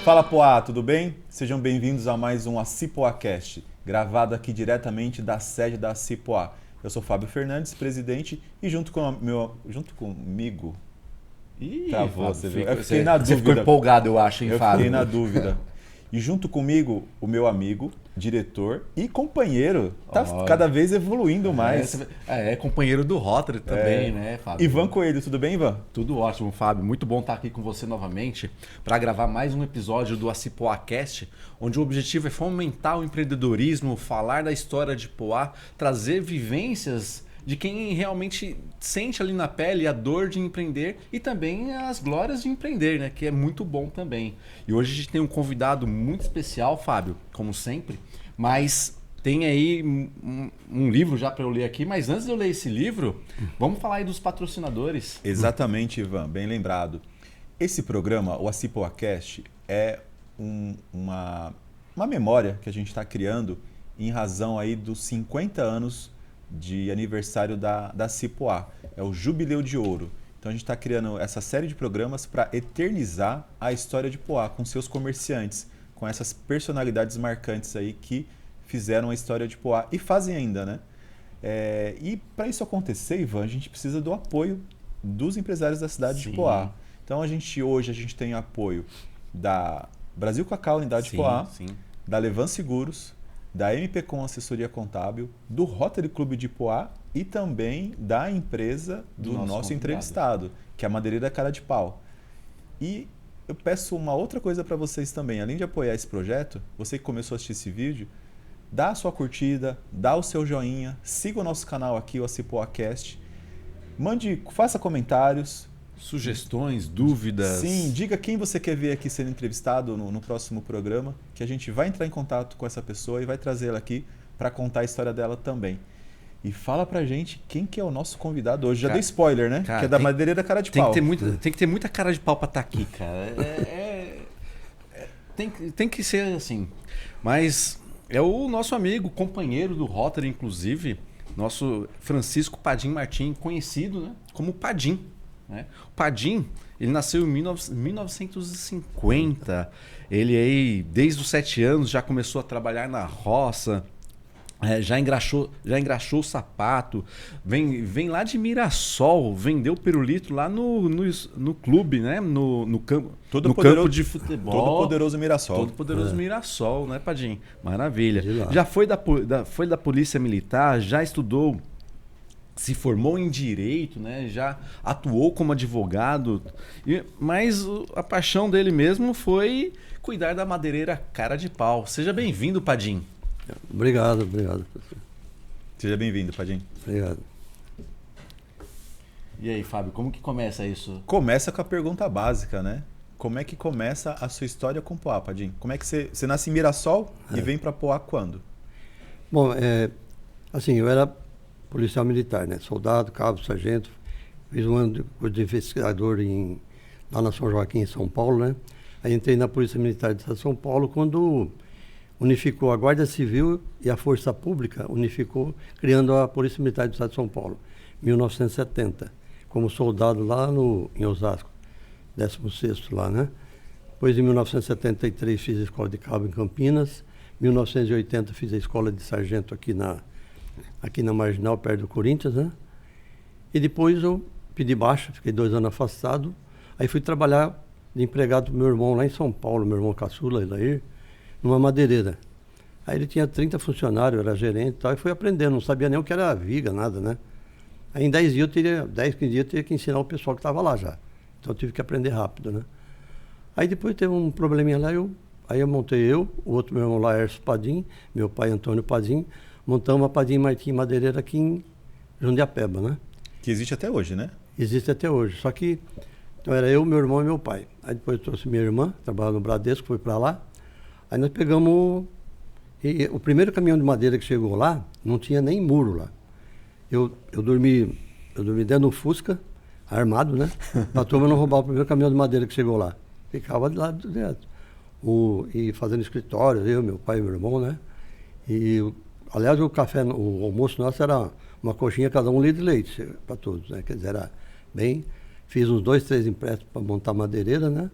Fala Poá, tudo bem? Sejam bem-vindos a mais um Acipoacast, gravado aqui diretamente da sede da Acipoá. Eu sou Fábio Fernandes, presidente, e junto comigo... Travou, você viu? Eu fiquei na dúvida. Você ficou empolgado, eu acho, hein, Fábio? Eu fiquei na dúvida. E junto comigo, o meu amigo, diretor e companheiro, tá cada vez evoluindo mais. É companheiro do Rotary também, né, Fábio? Ivan Coelho, tudo bem, Ivan? Tudo ótimo, Fábio. Muito bom estar aqui com você novamente para gravar mais um episódio do Acipoacast, onde o objetivo é fomentar o empreendedorismo, falar da história de Poá, trazer vivências de quem realmente sente ali na pele a dor de empreender e também as glórias de empreender, né? Que é muito bom também. E hoje a gente tem um convidado muito especial, Fábio, como sempre, mas tem aí um livro já para eu ler aqui, mas antes de eu ler esse livro, vamos falar aí dos patrocinadores. Exatamente, Ivan, bem lembrado. Esse programa, o Acipoacast, é uma memória que a gente está criando em razão aí dos 50 anos de aniversário da Cipoá. É o Jubileu de Ouro. Então a gente está criando essa série de programas para eternizar a história de Poá com seus comerciantes, com essas personalidades marcantes aí que fizeram a história de Poá e fazem ainda, né? E para isso acontecer, Ivan, a gente precisa do apoio dos empresários da cidade de Poá. Então hoje a gente tem apoio da Brasil Cacau, unidade de Poá, da Levan Seguros, da MPCom Assessoria Contábil, do Rotary Clube de Poá e também da empresa do nosso entrevistado, que é a Madeireira Cara de Pau. E eu peço uma outra coisa para vocês também, além de apoiar esse projeto, você que começou a assistir esse vídeo, dá a sua curtida, dá o seu joinha, siga o nosso canal aqui, o Acipoacast, faça comentários, sugestões, dúvidas. Sim, diga quem você quer ver aqui sendo entrevistado no próximo programa, que a gente vai entrar em contato com essa pessoa e vai trazê-la aqui para contar a história dela também. E fala pra gente quem que é o nosso convidado hoje. Já dei spoiler, né? Cara, que é da Madeireira Cara de Pau. Tem que ter muita cara de pau para estar aqui, cara. Tem que ser assim. Mas é o nosso amigo, companheiro do Rotary, inclusive, nosso Francisco Padim Martim, conhecido, né, como Padim. Né? O Padim, ele nasceu em 1950. Ele aí, desde os 7 anos, já começou a trabalhar na roça. Já engraxou o sapato, vem lá de Mirassol, vendeu pirulito lá no clube, né? No campo de futebol. Todo poderoso Mirassol. Todo poderoso Mirassol, né, Padim? Maravilha. Já foi da Polícia Militar, já estudou, se formou em Direito, né? Já atuou como advogado, mas a paixão dele mesmo foi cuidar da madeireira Cara de Pau. Seja bem-vindo, Padim. Obrigado. Seja bem-vindo, Padim. Obrigado. E aí, Fábio, como que começa isso? Começa com a pergunta básica, né? Como é que começa a sua história com Poá, Padim? Como é que você nasce em Mirassol e vem para Poá quando? Bom, assim, eu era policial militar, né? Soldado, cabo, sargento. Fiz um ano de investigador lá na São Joaquim, em São Paulo, né? Aí entrei na Polícia Militar de São Paulo quando unificou a Guarda Civil e a Força Pública, criando a Polícia Militar do Estado de São Paulo, 1970, como soldado lá em Osasco, 16º lá, né? Depois, em 1973, fiz a Escola de Cabo em Campinas, 1980 fiz a Escola de Sargento aqui na Marginal, perto do Corinthians, né? E depois eu pedi baixa, fiquei 2 anos afastado, aí fui trabalhar de empregado do meu irmão lá em São Paulo, meu irmão caçula, Elair, numa madeireira. Aí ele tinha 30 funcionários, era gerente e tal, e fui aprendendo, não sabia nem o que era viga, nada, né? Aí em 10 dias, 15 dias, eu teria que ensinar o pessoal que estava lá já. Então eu tive que aprender rápido, né? Aí depois teve um probleminha lá, aí eu montei o outro meu irmão lá, Erso Padim, meu pai Antônio Padim, montamos a Padim Martim Madeireira aqui em Jundiapeba, né? Que existe até hoje, né? Existe até hoje, só que então era eu, meu irmão e meu pai. Aí depois eu trouxe minha irmã, trabalhava no Bradesco, foi para lá. Aí nós pegamos... o primeiro caminhão de madeira que chegou lá, não tinha nem muro lá. Eu dormi dentro do Fusca, armado, né? Pra turma não roubar o primeiro caminhão de madeira que chegou lá. Ficava de lado direto. E fazendo escritório, eu, meu pai e meu irmão, né? Aliás, o almoço nosso era uma coxinha, cada um litro de leite para todos, né? Quer dizer, era bem... Fiz uns 2, 3 empréstimos para montar madeireira, né?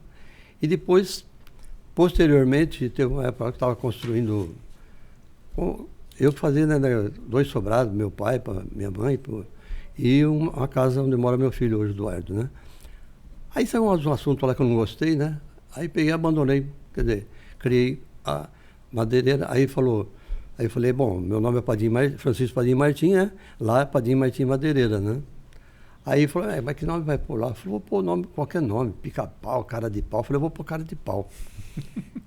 E depois... Posteriormente, teve uma época que estava construindo... Eu fazia, né, 2 sobrados, meu pai, minha mãe, e uma casa onde mora meu filho hoje, Eduardo, né? Aí saiu um assunto lá que eu não gostei, né? Aí peguei e abandonei, quer dizer, criei a madeireira. Aí eu falei, bom, meu nome é Francisco Padim Martim, né? Lá é Padim Martim Madeireira, né? Aí falou, mas que nome vai pôr lá? Eu falei, vou pôr nome, qualquer nome, pica-pau, cara de pau. Eu falei, vou pôr cara de pau.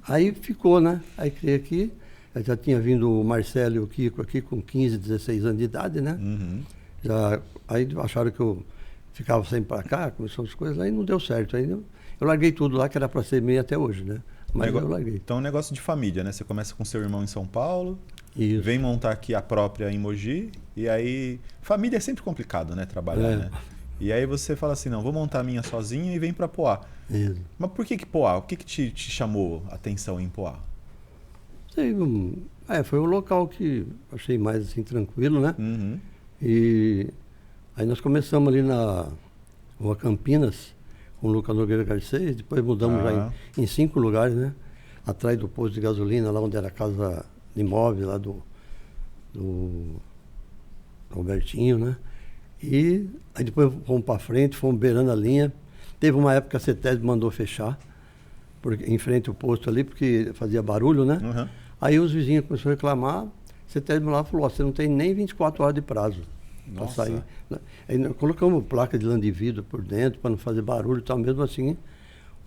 Aí ficou, né? Aí criei aqui. Já tinha vindo o Marcelo e o Kiko aqui com 15, 16 anos de idade, né? Uhum. Aí acharam que eu ficava sempre para cá, começou as coisas, aí não deu certo. Aí eu larguei tudo lá, que era para ser meio até hoje, né? Mas eu larguei. Então é um negócio de família, né? Você começa com seu irmão em São Paulo, Isso. vem montar aqui a própria em Mogi, e aí... Família é sempre complicado, né? Trabalhar, né? E aí você fala assim, não, vou montar a minha sozinho e vem para Poá. Isso. Mas por que Poá? O que te chamou a atenção em Poá? Foi um local que achei mais assim tranquilo, né? Uhum. E aí nós começamos ali na Rua Campinas, com o Lucas Nogueira Garcês, depois mudamos já em 5 lugares, né? Atrás do posto de gasolina, lá onde era a casa de imóvel, lá do Robertinho, né? E aí depois fomos para frente, fomos beirando a linha. Teve uma época que a CETESB mandou fechar, em frente ao posto ali, porque fazia barulho, né? Uhum. Aí os vizinhos começaram a reclamar, a CETESB lá falou, você não tem nem 24 horas de prazo para sair. Aí nós colocamos placa de lã de vidro por dentro, para não fazer barulho e tal, mesmo assim,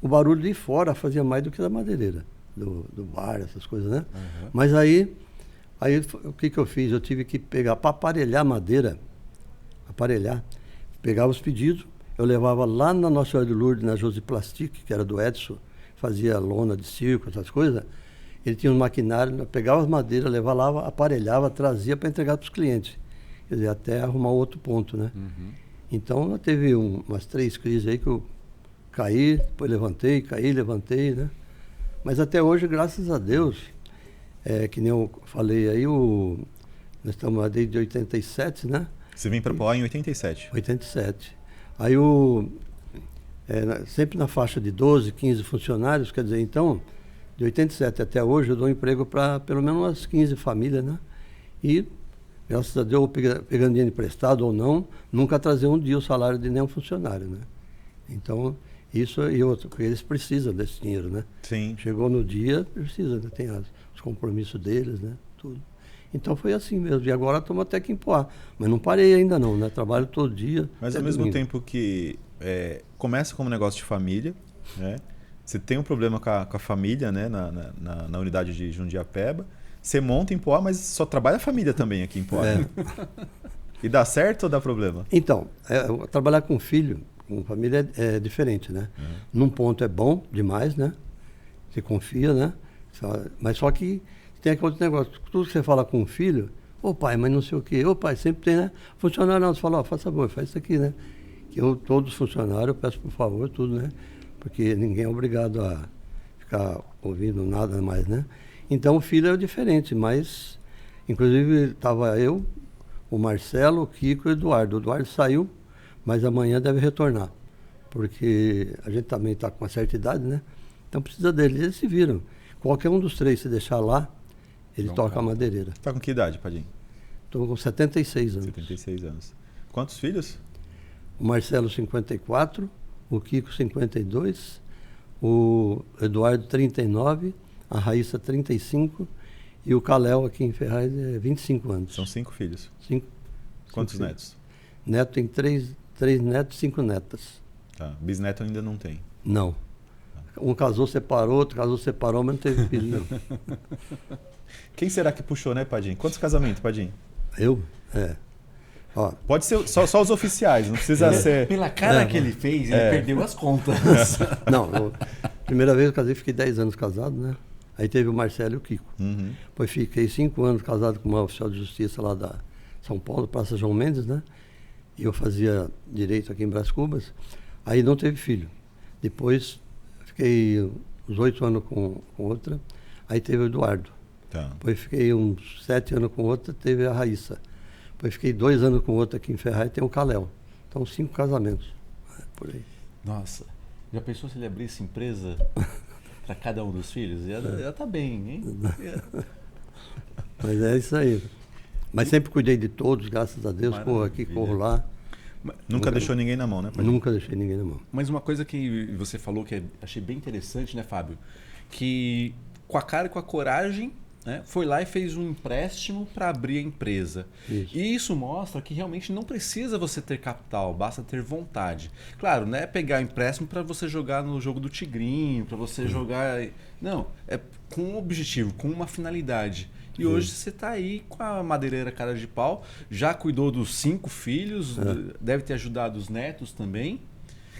o barulho de fora fazia mais do que da madeireira, do bar, essas coisas, né? Uhum. Mas aí o que eu fiz? Eu tive que pegar, para aparelhar madeira, pegava os pedidos, eu levava lá na Nossa Senhora de Lourdes, na Josi Plastic, que era do Edson, fazia lona de circo, essas coisas. Ele tinha um maquinário, pegava as madeiras, levava lá, aparelhava, trazia para entregar para os clientes. Quer dizer, até arrumar outro ponto, né? Uhum. Então, teve umas 3 crises aí que eu caí, depois levantei, caí, levantei, né? Mas até hoje, graças a Deus, que nem eu falei aí, nós estamos lá desde 87, né? Você vem para Poá em 87? 87. Aí sempre na faixa de 12, 15 funcionários, quer dizer, então, de 87 até hoje, eu dou emprego para pelo menos umas 15 famílias, né? E, graças a Deus, pegando dinheiro emprestado ou não, nunca trazer um dia o salário de nenhum funcionário, né? Então, isso e outro, porque eles precisam desse dinheiro, né? Sim. Chegou no dia, precisa, né? Tem os compromissos deles, né? Tudo. Então foi assim mesmo. E agora estamos até que em Poá. Mas não parei ainda não, né? Trabalho todo dia. Mas ao mesmo tempo que começa como negócio de família, né? Você tem um problema com a família, né? Na unidade de Jundiapeba. Você monta em Poá, mas só trabalha a família também aqui em Poá. E dá certo ou dá problema? Então, trabalhar com filho, com família é diferente, né? Num ponto é bom demais, né? Você confia, né? Mas só que tem aquele outro negócio. Tudo que você fala com o filho, ô pai, mas não sei o quê. Ô pai, sempre tem, né? Funcionário não, você fala, faz favor, faz isso aqui, né? Que todos os funcionários, eu peço por favor, tudo, né? Porque ninguém é obrigado a ficar ouvindo nada mais, né? Então o filho é diferente, mas inclusive estava eu, o Marcelo, o Kiko e o Eduardo. O Eduardo saiu, mas amanhã deve retornar. Porque a gente também está com uma certa idade, né? Então precisa deles, eles se viram. Qualquer um dos 3 se deixar lá, ele toca a madeireira. Tá com que idade, Padim? Estou com 76 anos. 76 anos. Quantos filhos? O Marcelo, 54, o Kiko, 52, o Eduardo, 39, a Raíssa, 35 e o Caléu, aqui em Ferraz, 25 anos. São 5 filhos. 5. Quantos netos? Neto tem 3 netos e 5 netas. Tá. Bisneto ainda não tem? Não. Um casou, separou, outro casou, separou, mas não teve filho, não. Quem será que puxou, né, Padim? Quantos casamentos, Padim? Eu? Ó, pode ser só os oficiais, não precisa ser... Pela cara que ele fez, ele perdeu as contas. Não, primeira vez eu casei, fiquei 10 anos casado, né? Aí teve o Marcelo e o Kiko. Uhum. Depois fiquei 5 anos casado com uma oficial de justiça lá da São Paulo, Praça João Mendes, né? E eu fazia direito aqui em Brás Cubas. Aí não teve filho. Depois fiquei uns 8 anos com outra. Aí teve o Eduardo. Tá. Depois fiquei uns 7 anos com outra, teve a Raíssa. Depois fiquei 2 anos com outra aqui em Ferraz e tem o Caléu. Então 5 casamentos. Por aí. Nossa, já pensou se ele abrisse empresa para cada um dos filhos? Já tá bem, hein? Mas é isso aí. Mas sempre cuidei de todos, graças a Deus. Corro aqui, Maravilha. corro lá. Nunca deixou ninguém na mão, né, Padinho? Nunca deixei ninguém na mão. Mas uma coisa que você falou que achei bem interessante, né, Fábio? Que com a cara e com a coragem, né, foi lá e fez um empréstimo para abrir a empresa. Isso. E isso mostra que realmente não precisa você ter capital, basta ter vontade. Claro, não é pegar empréstimo para você jogar no jogo do Tigrinho, para você jogar... Não, é com um objetivo, com uma finalidade. E hoje você está aí com a madeireira cara de pau, já cuidou dos 5 filhos, deve ter ajudado os netos também.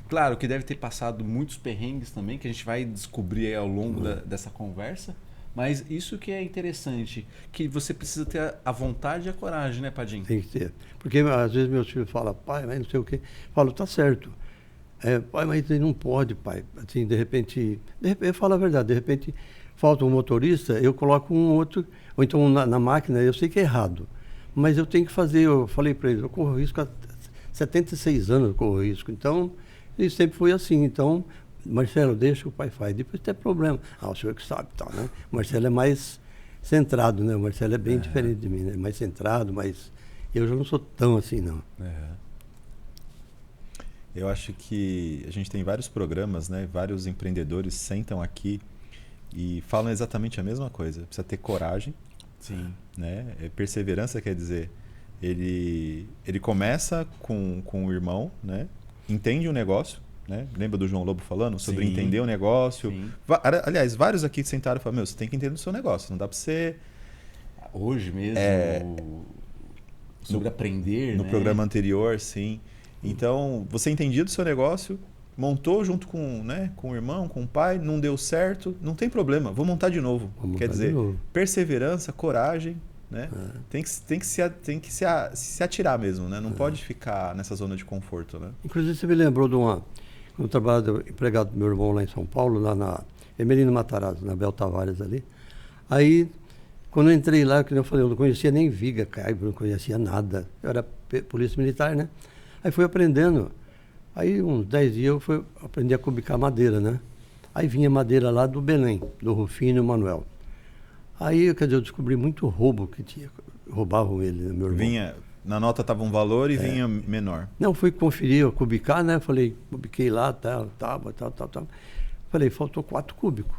Claro que deve ter passado muitos perrengues também, que a gente vai descobrir aí ao longo dessa conversa. Mas isso que é interessante, que você precisa ter a vontade e a coragem, né, Padinho? Tem que ter. Porque às vezes meus filhos falam, pai, mas não sei o quê. Eu falo, tá certo. Pai, mas não pode, pai. Assim, de repente, eu falo a verdade, de repente falta um motorista, eu coloco um outro, ou então na máquina, eu sei que é errado. Mas eu tenho que fazer, eu falei para eles, eu corro risco há 76 anos, eu corro risco. Então, e sempre foi assim. Então, Marcelo, deixa o pai faz. Depois tem problema. O senhor que sabe, tal, né? O Marcelo é mais centrado, né? O Marcelo é bem diferente de mim, né? Mais centrado, mas eu já não sou tão assim, não. Eu acho que a gente tem vários programas, né? Vários empreendedores sentam aqui e falam exatamente a mesma coisa. Precisa ter coragem. Sim. Né? Perseverança quer dizer, ele começa com o irmão, né? Entende o negócio, né? Lembra do João Lobo falando sobre Sim. entender o negócio? Sim. Aliás, vários aqui sentaram e falaram, você tem que entender o seu negócio, não dá para você... Hoje mesmo, sobre aprender, No né? programa anterior, sim. Então, você entendia do seu negócio, montou junto com, né, com o irmão, com o pai, não deu certo, não tem problema, vou montar de novo. Quer dizer, perseverança, coragem, né? Tem que se atirar mesmo, né? Não pode ficar nessa zona de conforto, né? Inclusive, você me lembrou de quando eu trabalhava empregado do meu irmão lá em São Paulo, lá na Emelino Matarazzo, na Bel Tavares ali. Aí, quando eu entrei lá, como eu falei, eu não conhecia nem viga, caibo, não conhecia nada. Eu era polícia militar, né? Aí fui aprendendo. Aí, uns 10 dias, eu fui aprender a cubicar madeira, né? Aí vinha madeira lá do Belém, do Rufino e Manuel. Aí, quer dizer, eu descobri muito roubo que tinha. Roubavam ele, né, meu irmão. Vinha, na nota estava um valor e vinha menor. Não, fui conferir, eu cubicar, né? Falei, cubiquei lá, tal. Falei, faltou 4 cúbicos.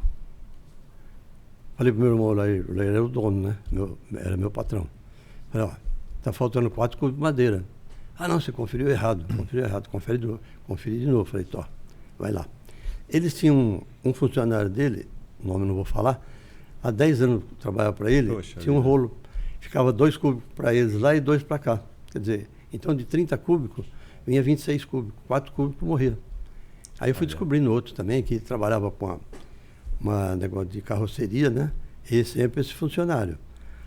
Falei pro meu irmão lá, ele era o dono, né? Era meu patrão. Falei, ó, tá faltando 4 cúbicos de madeira. Não, você conferiu errado, conferi de novo. Falei, tó, vai lá. Eles tinham um funcionário dele, o nome não vou falar, há 10 anos que trabalhava para ele, tinha um rolo. Ficava 2 cúbicos para eles lá e 2 para cá. Quer dizer, então de 30 cúbicos, vinha 26 cúbicos, 4 cúbicos morria. Aí eu fui descobrindo outro também, que trabalhava com uma negócio de carroceria, né? E sempre esse funcionário.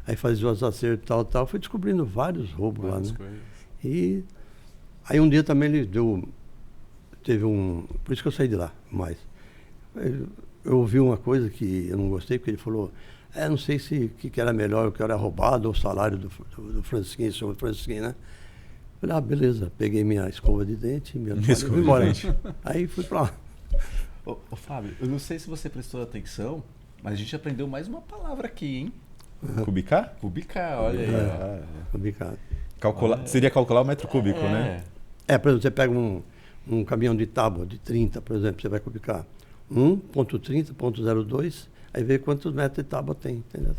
Aí fazia os acertos, tal. Fui descobrindo vários roubos lá, né? Coisas. E aí um dia também ele teve um... Por isso que eu saí de lá, mais. Eu ouvi uma coisa que eu não gostei, porque ele falou, não sei se que era melhor, o que era roubado, ou o salário do Francisquinho, senhor Francisquinho, né? Falei, beleza. Peguei minha escova de dente, e fui embora. Aí fui pra lá. Ô, Fábio, eu não sei se você prestou atenção, mas a gente aprendeu mais uma palavra aqui, hein? Cubicar? Cubicar, olha aí. Cubicar. Seria calcular o metro cúbico, né? Por exemplo, você pega um caminhão de tábua de 30, por exemplo, você vai cubicar 1.30.02, aí vê quantos metros de tábua tem. Entendeu?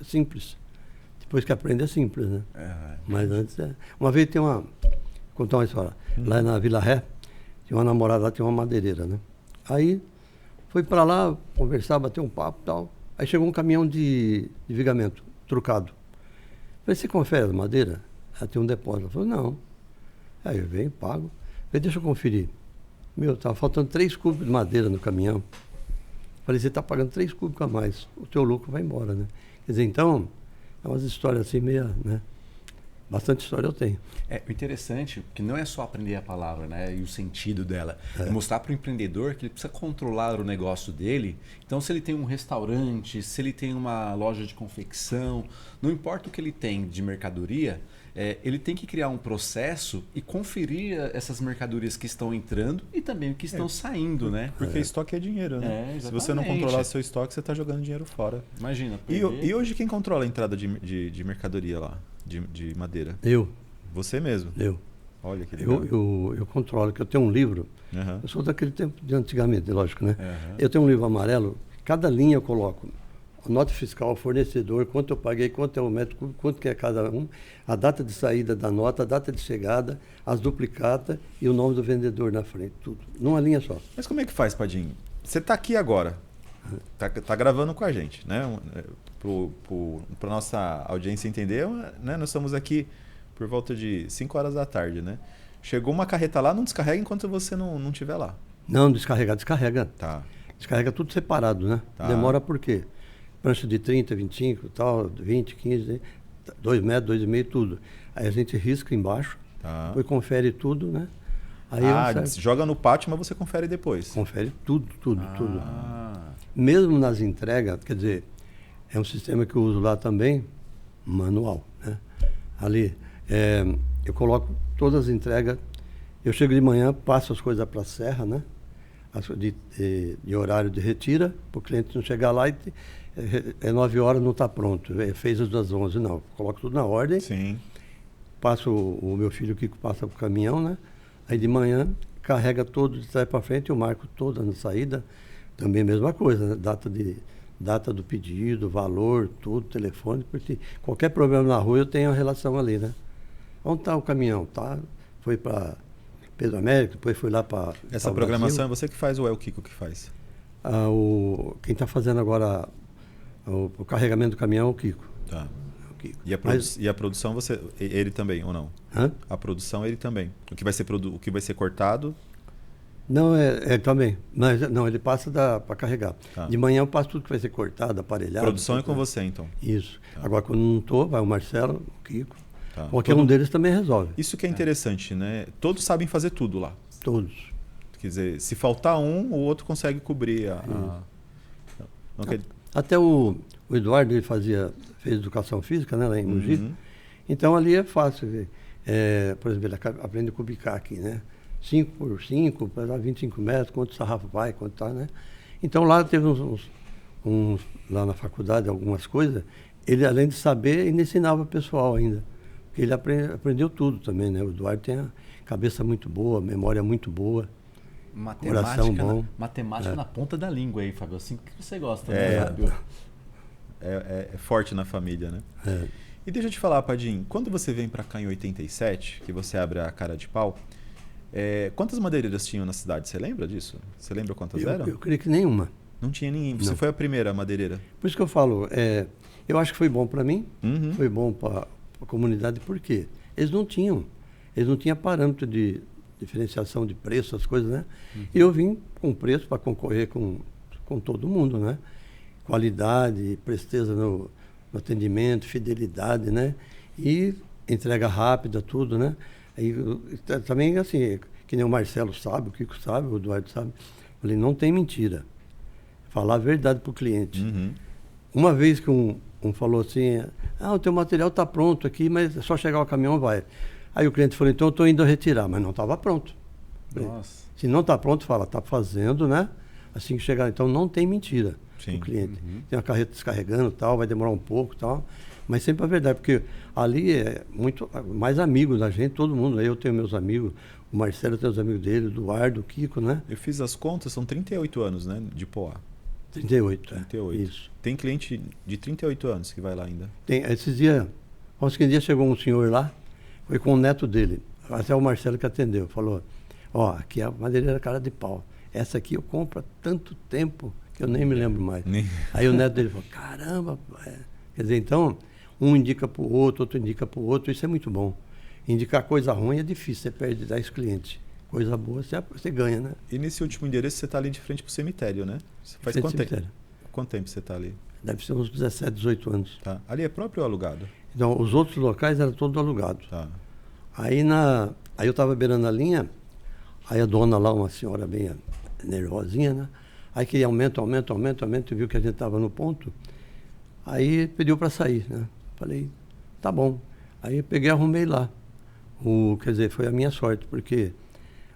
É simples. Depois que aprende é simples, né? Mas antes Uma vez vou contar uma história. Lá na Vila Ré, tinha uma namorada lá, tinha uma madeireira, né? Aí fui para lá, conversar, bater um papo e tal. Aí chegou um caminhão de vigamento, trucado. Falei, você confere a madeira? Ela tem um depósito. Ela falou, não. Aí eu venho, pago. Falei, deixa eu conferir. Estava faltando 3 cúbicos de madeira no caminhão. Falei, você está pagando 3 cúbicos a mais. O teu lucro vai embora, né? Quer dizer, então, é umas histórias assim meio, né? Bastante história eu tenho. O interessante, que não é só aprender a palavra, né, e o sentido dela, é mostrar para o empreendedor que ele precisa controlar o negócio dele. Então, se ele tem um restaurante, se ele tem uma loja de confecção, não importa o que ele tem de mercadoria, ele tem que criar um processo e conferir essas mercadorias que estão entrando e também que estão saindo, né? Porque estoque é dinheiro, né? Se você não controlar seu estoque, você está jogando dinheiro fora. Imagina. E hoje quem controla a entrada de mercadoria lá, de madeira? Eu. Você mesmo? Eu. Olha que legal. Eu controlo, que eu tenho um livro. Eu sou daquele tempo de antigamente, lógico, né? Eu tenho um livro amarelo, cada linha eu coloco nota fiscal, fornecedor, quanto eu paguei, quanto é o metro cúbico, quanto que é cada um, a data de saída da nota, a data de chegada, as duplicatas e o nome do vendedor na frente, tudo. Numa linha só. Mas como é que faz, Padinho? Você está aqui agora, tá gravando com a gente, né? Para nossa audiência entender, né? Nós estamos aqui por volta de 5 horas da tarde, né? Chegou uma carreta lá, não descarrega enquanto você não estiver lá. Não, descarrega. Tá. Descarrega tudo separado, né? Tá. Demora por quê? Prancha de 30, 25, tal, 20, 15, 2 metros, 2,5, tudo. Aí a gente risca embaixo, depois confere tudo, né? Aí joga no pátio, mas você confere depois. Confere tudo. Mesmo nas entregas, quer dizer, é um sistema que eu uso lá também, manual, né? Ali, eu coloco todas as entregas, eu chego de manhã, passo as coisas para a serra, né? De horário de retira, para o cliente não chegar lá e 9 horas não está pronto, fez as das 11, não. Coloco tudo na ordem. Sim. Passo o meu filho que passa para o caminhão, né? Aí de manhã carrega todo de trás para frente, eu marco toda na saída, também a mesma coisa, né? Data do pedido, valor, tudo, telefone, porque qualquer problema na rua eu tenho a relação ali, né? Onde está o caminhão? Tá? Foi para Pedro Américo, depois foi lá para... Essa programação é você que faz ou é o Kiko que faz? Quem está fazendo agora o carregamento do caminhão é o Kiko. Tá. O Kiko. E a produção, ele também, ou não? Hã? A produção, ele também. O que vai ser cortado... Não, também. Mas não, ele passa para carregar. Tá. De manhã eu passo tudo que vai ser cortado, aparelhado. Produção é com você, então? Isso. Tá. Agora, quando não estou, vai o Marcelo, o Kiko. Tá. Qualquer um deles também resolve. Isso que é interessante, né? Todos sabem fazer tudo lá. Todos. Quer dizer, se faltar um, o outro consegue cobrir Até o Eduardo, ele fez educação física, né, lá em Mogi. Então ali é fácil. Por exemplo, ele aprende a cubicar aqui, né? 5 por 5, para dar 25 metros, quanto sarrafo vai, quanto tá, né? Então lá teve uns lá na faculdade, algumas coisas, ele além de saber, ele ensinava o pessoal ainda. Porque ele aprendeu tudo também, né? O Eduardo tem a cabeça muito boa, memória muito boa. Matemática na ponta da língua aí, Fábio. Assim que você gosta, né, Fábio? É forte na família, né? E deixa eu te falar, Padim, quando você vem para cá em 87, que você abre a cara de pau, quantas madeireiras tinham na cidade? Você lembra disso? Você lembra quantas eram? Eu creio que nenhuma. Não tinha ninguém. Você foi a primeira madeireira? Por isso que eu falo, eu acho que foi bom para mim, foi bom para a comunidade, por quê? Eles não tinham parâmetro de diferenciação de preço, as coisas, né? E eu vim com preço para concorrer com todo mundo, né? Qualidade, presteza no atendimento, fidelidade, né? E entrega rápida, tudo, né? E também, assim, que nem o Marcelo sabe, o Kiko sabe, o Eduardo sabe, falei, não tem mentira. Falar a verdade para o cliente. Uma vez que um falou assim, o teu material está pronto aqui, mas é só chegar o caminhão, vai. Aí o cliente falou, então eu estou indo retirar, mas não estava pronto. Nossa. Se não está pronto, fala, está fazendo, né? Assim que chegar, então não tem mentira. Sim. O cliente. Tem uma carreta descarregando, tal, vai demorar um pouco, tal, mas sempre a verdade, porque ali é muito mais amigo da gente, todo mundo. Eu tenho meus amigos, o Marcelo tem os amigos dele, o Eduardo, o Kiko, né? Eu fiz as contas, são 38 anos, né, de Poá. 38. 38. Isso. Tem cliente de 38 anos que vai lá ainda. Tem, esses dias chegou um senhor lá, foi com o neto dele, até o Marcelo que atendeu, falou, aqui é a madeireira cara de pau. Essa aqui eu compro há tanto tempo que eu nem me lembro mais. Aí o neto dele falou, caramba, quer dizer, então, um indica para o outro indica para o outro, isso é muito bom. Indicar coisa ruim é difícil, você perde 10 clientes. Coisa boa, você ganha, né? E nesse último endereço você está ali de frente para o cemitério, né? Você faz quanto tempo? Quanto tempo você está ali? Deve ser uns 17, 18 anos. Tá. Ali é próprio ou alugado? Então, os outros locais eram todos alugados. Tá. Aí eu estava beirando a linha, aí a dona lá, uma senhora bem nervosinha, né? Aí queria aumento, viu que a gente estava no ponto. Aí pediu para sair, né? Falei, tá bom. Aí eu peguei e arrumei lá. Quer dizer, foi a minha sorte, porque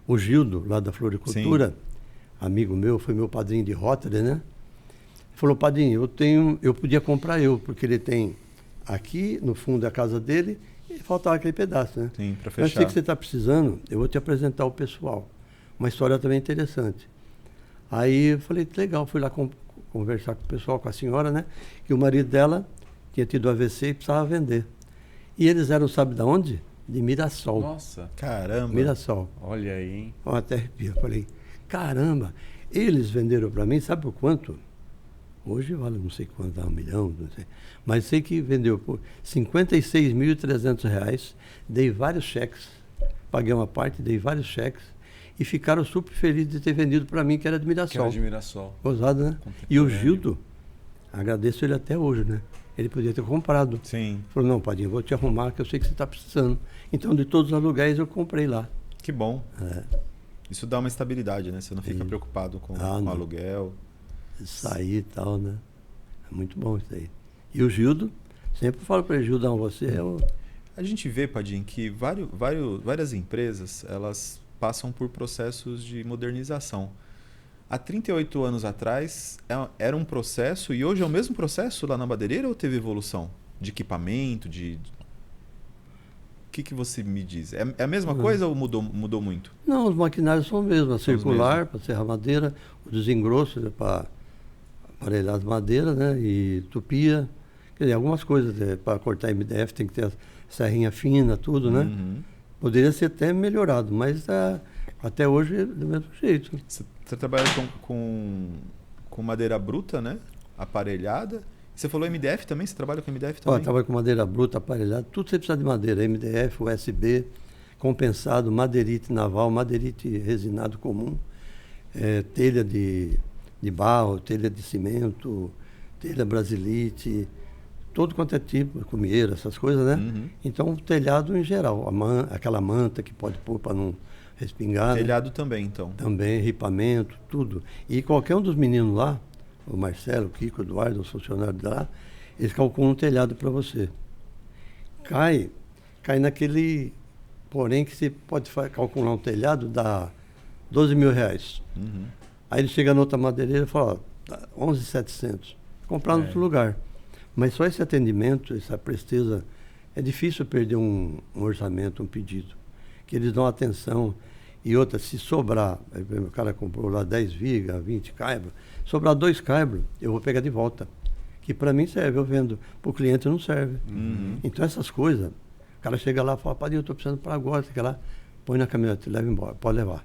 o Gildo, lá da Floricultura, amigo meu, foi meu padrinho de Rotary, né? Falou, padrinho, eu podia comprar porque ele tem aqui no fundo da casa dele, e faltava aquele pedaço, né? Sim, para Mas fechar. sei que você está precisando, eu vou te apresentar o pessoal. Uma história também interessante. Aí eu falei, legal, fui lá conversar com o pessoal, com a senhora, né? Que o marido dela tinha tido AVC e precisava vender. E eles eram, sabe de onde? De Mirassol. Nossa, Caramba. Mirassol. olha aí, hein? Eu até arrepio. Eu falei, caramba, eles venderam para mim, sabe por quanto? Hoje vale não sei quanto, dá 1 milhão, não sei. Mas sei que vendeu por R$56.300, dei vários cheques, paguei uma parte, dei vários cheques, e ficaram super felizes de ter vendido para mim, que era de Que era Mirassol. de Mirassol. Gozado, né? E o Gildo, agradeço ele até hoje, né? Ele podia ter comprado. Sim. Falou, não, padrinho, vou te arrumar, que eu sei que você está precisando. Então, de todos os aluguéis, eu comprei lá. Que bom. É. Isso dá uma estabilidade, né? Você não fica Sim. preocupado com não. aluguel. Sair e tal, né? É muito bom isso aí. E o Gildo, sempre falo para ele, Gildo, não, você é o... A gente vê, Padim, que várias empresas, elas passam por processos de modernização. Há 38 anos atrás, era um processo, e hoje é o mesmo processo lá na madeireira ou teve evolução? De equipamento, O que você me diz? É a mesma coisa ou mudou muito? Não, os maquinários são os mesmos. A São os circular, mesmos. para serrar madeira, o desengrosso para aparelhar as madeiras, né? E tupia. Quer dizer, algumas coisas, para cortar MDF tem que ter a serrinha fina, tudo, né? Uhum. Poderia ser até melhorado, mas até hoje é do mesmo jeito. Você trabalha com madeira bruta, né? Aparelhada. Você falou MDF também? Você trabalha com MDF também? Trabalho com madeira bruta, aparelhada, tudo você precisa de madeira, MDF, USB, compensado, madeirite naval, madeirite resinado comum, telha de barro, telha de cimento, telha brasilite, todo quanto é tipo, cumieira, essas coisas, né? Uhum. Então, o telhado em geral, aquela manta que pode pôr para não respingar. Telhado né? também, então. Também, ripamento, tudo. E qualquer um dos meninos lá, o Marcelo, o Kiko, o Eduardo, os funcionários de lá, eles calculam um telhado para você. Cai naquele... Porém, que você pode calcular um telhado, dá R$12 mil. Uhum. Aí ele chega na outra madeireira e fala, tá 11.700. Comprar em outro lugar. Mas só esse atendimento, essa presteza, é difícil perder um orçamento, um pedido. Que eles dão atenção. E outra, se sobrar, o cara comprou lá 10 vigas, 20 caibros, sobrar 2 caibros, eu vou pegar de volta. Que para mim serve, eu vendo. Para o cliente não serve. Uhum. Então essas coisas, o cara chega lá e fala, padre, eu estou precisando para agora, fica lá, põe na caminhonete, leva embora, pode levar.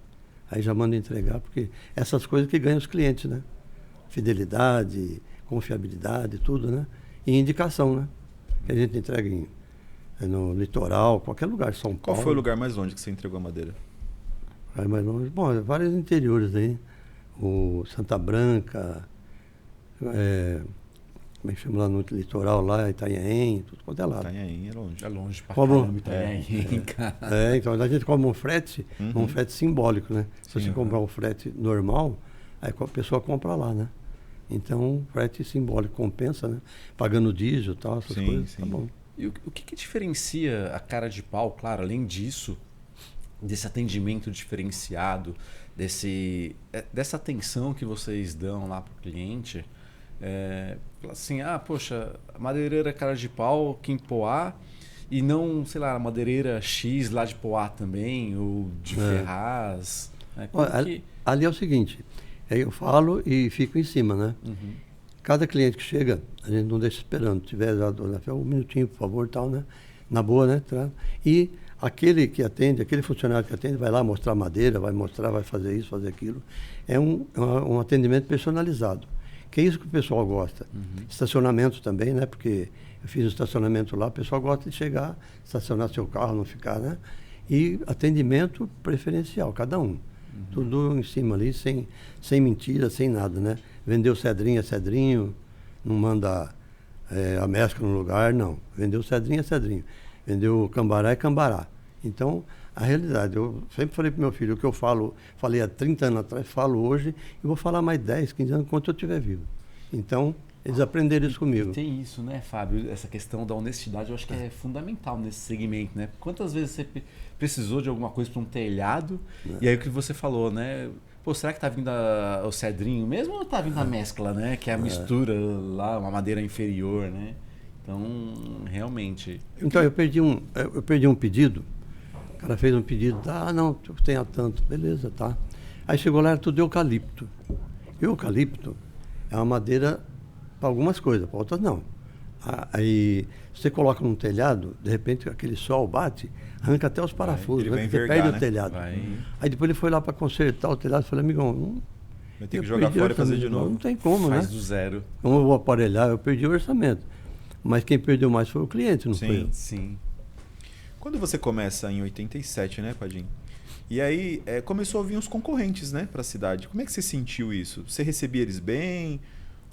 Aí já manda entregar, porque essas coisas que ganham os clientes, né? Fidelidade, confiabilidade, tudo, né? E indicação, né? Que a gente entrega no litoral, qualquer lugar, São Paulo. Qual foi o lugar mais longe que você entregou a madeira? Aí mais longe, bom, vários interiores aí. O Santa Branca, como é que chama lá no litoral, lá, Itanhaém, tudo quanto é lado. Itanhaém é longe. É longe pra Como- caramba, Itanhaém, cara. Então a gente cobra um frete, Uhum. um frete simbólico, né? Se Sim, você comprar um frete normal, aí a pessoa compra lá, né? Então, frete simbólico compensa, né? Pagando diesel e tal, essas Sim, coisas, sim. tá bom. E o que diferencia a cara de pau, claro, além disso, desse atendimento diferenciado, dessa atenção que vocês dão lá para o cliente? Assim, poxa, a madeireira cara de pau aqui em Poá e não, sei lá, a madeireira X lá de Poá também, ou de Ferraz. Né? Como Olha, que- ali é o seguinte, eu falo e fico em cima, né? Uhum. Cada cliente que chega, a gente não deixa esperando. Se tiver um minutinho, por favor, tal, né? Na boa, né? E aquele que atende, aquele funcionário que atende, vai lá mostrar madeira, vai fazer isso, fazer aquilo. É um atendimento personalizado. Que é isso que o pessoal gosta. Uhum. Estacionamento também, né? Porque eu fiz um estacionamento lá, o pessoal gosta de chegar, estacionar seu carro, não ficar, né? E atendimento preferencial, cada um. Tudo em cima ali, sem mentira, sem nada, né? Vendeu cedrinho é cedrinho, não manda a mescla no lugar, não. Vendeu cedrinho é cedrinho. Vendeu cambará é cambará. Então, a realidade, eu sempre falei para meu filho, o que eu falei há 30 anos atrás, falo hoje, e vou falar mais 10, 15 anos, enquanto eu estiver vivo. Então, Eles aprenderam isso comigo. Tem isso, né, Fábio? Essa questão da honestidade eu acho que é fundamental nesse segmento, né? Quantas vezes você precisou de alguma coisa para um telhado e aí o que você falou, né? Pô, será que tá vindo o cedrinho mesmo ou tá vindo a mescla, né? Que é a mistura lá, uma madeira inferior, né? Então, realmente... Então, eu perdi um pedido. O cara fez um pedido. Não, eu tenho tanto. Beleza, tá. Aí chegou lá, era tudo eucalipto. E o eucalipto é uma madeira para algumas coisas, para outras não. Aí você coloca num telhado, de repente aquele sol bate, arranca até os parafusos, ele vai você envergar, perde né? o telhado. Vai. Aí depois ele foi lá para consertar o telhado, eu falei, amigão, Vai ter eu que jogar perdi fora e o fazer de orçamento. novo. Não tem como, Faz né? do zero. Como eu vou aparelhar? Eu perdi o orçamento. Mas quem perdeu mais foi o cliente, não foi eu. Sim. Quando você começa em 87, né, Padim? E aí começou a vir os concorrentes, né, para a cidade. Como é que você sentiu isso? Você recebia eles bem?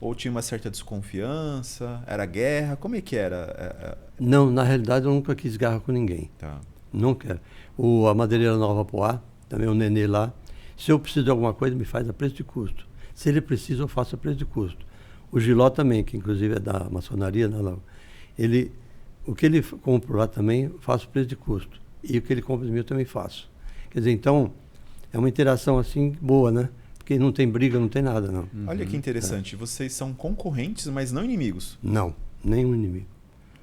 Ou tinha uma certa desconfiança? Era guerra? Como é que era? Não, na realidade eu nunca quis guerra com ninguém. Tá. Nunca. A Madeireira Nova Poá, também o Nenê lá. Se eu preciso de alguma coisa, me faz a preço de custo. Se ele precisa, eu faço a preço de custo. O Giló também, que inclusive é da maçonaria, né, o que ele compra lá também, eu faço a preço de custo. E o que ele compra de mim, eu também faço. Quer dizer, então, é uma interação assim boa, né? Porque não tem briga, não tem nada, não. Olha que interessante. Vocês são concorrentes, mas não inimigos. Não, nenhum inimigo.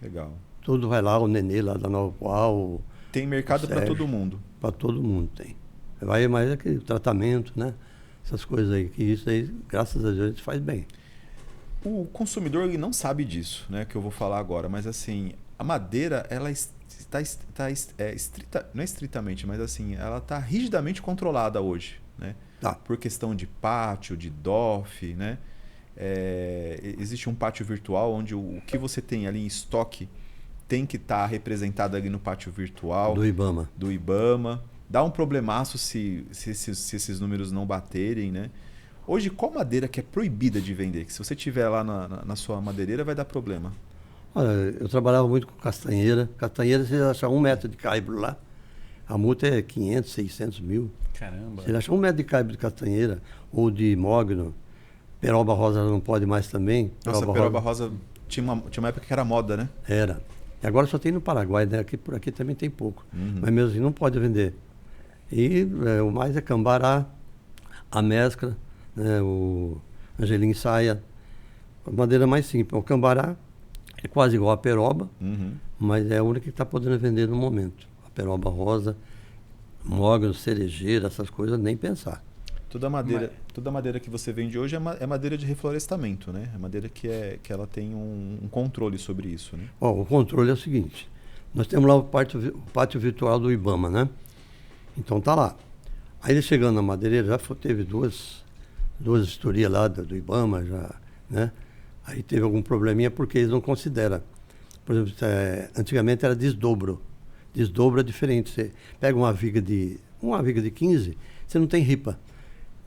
Legal. Tudo vai lá, o Nenê lá da Nova Poá, Tem mercado para todo mundo. Para todo mundo tem. Vai mais aquele tratamento, né? Essas coisas aí, que isso aí, graças a Deus, a gente faz bem. O consumidor ele não sabe disso, né? Que eu vou falar agora, mas assim, a madeira, ela está estrita, não é estritamente, mas assim, ela está rigidamente controlada hoje, né? Tá. Por questão de pátio, de DOF, né? Existe um pátio virtual onde o que você tem ali em estoque tem que estar representado ali no pátio virtual. Do IBAMA. Do IBAMA. Dá um problemaço se esses números não baterem, né? Hoje, qual madeira que é proibida de vender? Que se você tiver lá na sua madeireira, vai dar problema. Olha, eu trabalhava muito com castanheira. Castanheira, você acha 1 metro de caibro lá, a multa é 500, 600 mil. Caramba. Se ele achar 1 metro de caibro de castanheira ou de mogno, peroba rosa não pode mais também. Nossa, peroba rosa tinha uma época que era moda, né? Era. E agora só tem no Paraguai, né? Por aqui também tem pouco. Uhum. Mas mesmo assim não pode vender. E o mais é cambará, a mescla, né? O angelim saia. A madeira mais simples. O cambará é quase igual a peroba, mas é a única que está podendo vender no momento. A peroba rosa, mogno, cerejeira, essas coisas, nem pensar. Toda madeira que você vende hoje é madeira de reflorestamento, né? É madeira que ela tem um controle sobre isso, né? O controle é o seguinte, nós temos lá o pátio virtual do IBAMA, né? Então tá lá. Aí ele chegando na madeireira, já teve duas vistorias lá do IBAMA, já, né? Aí teve algum probleminha porque eles não consideram. Por exemplo, antigamente era desdobro. Desdobro é diferente. Você pega uma viga de 15, você não tem ripa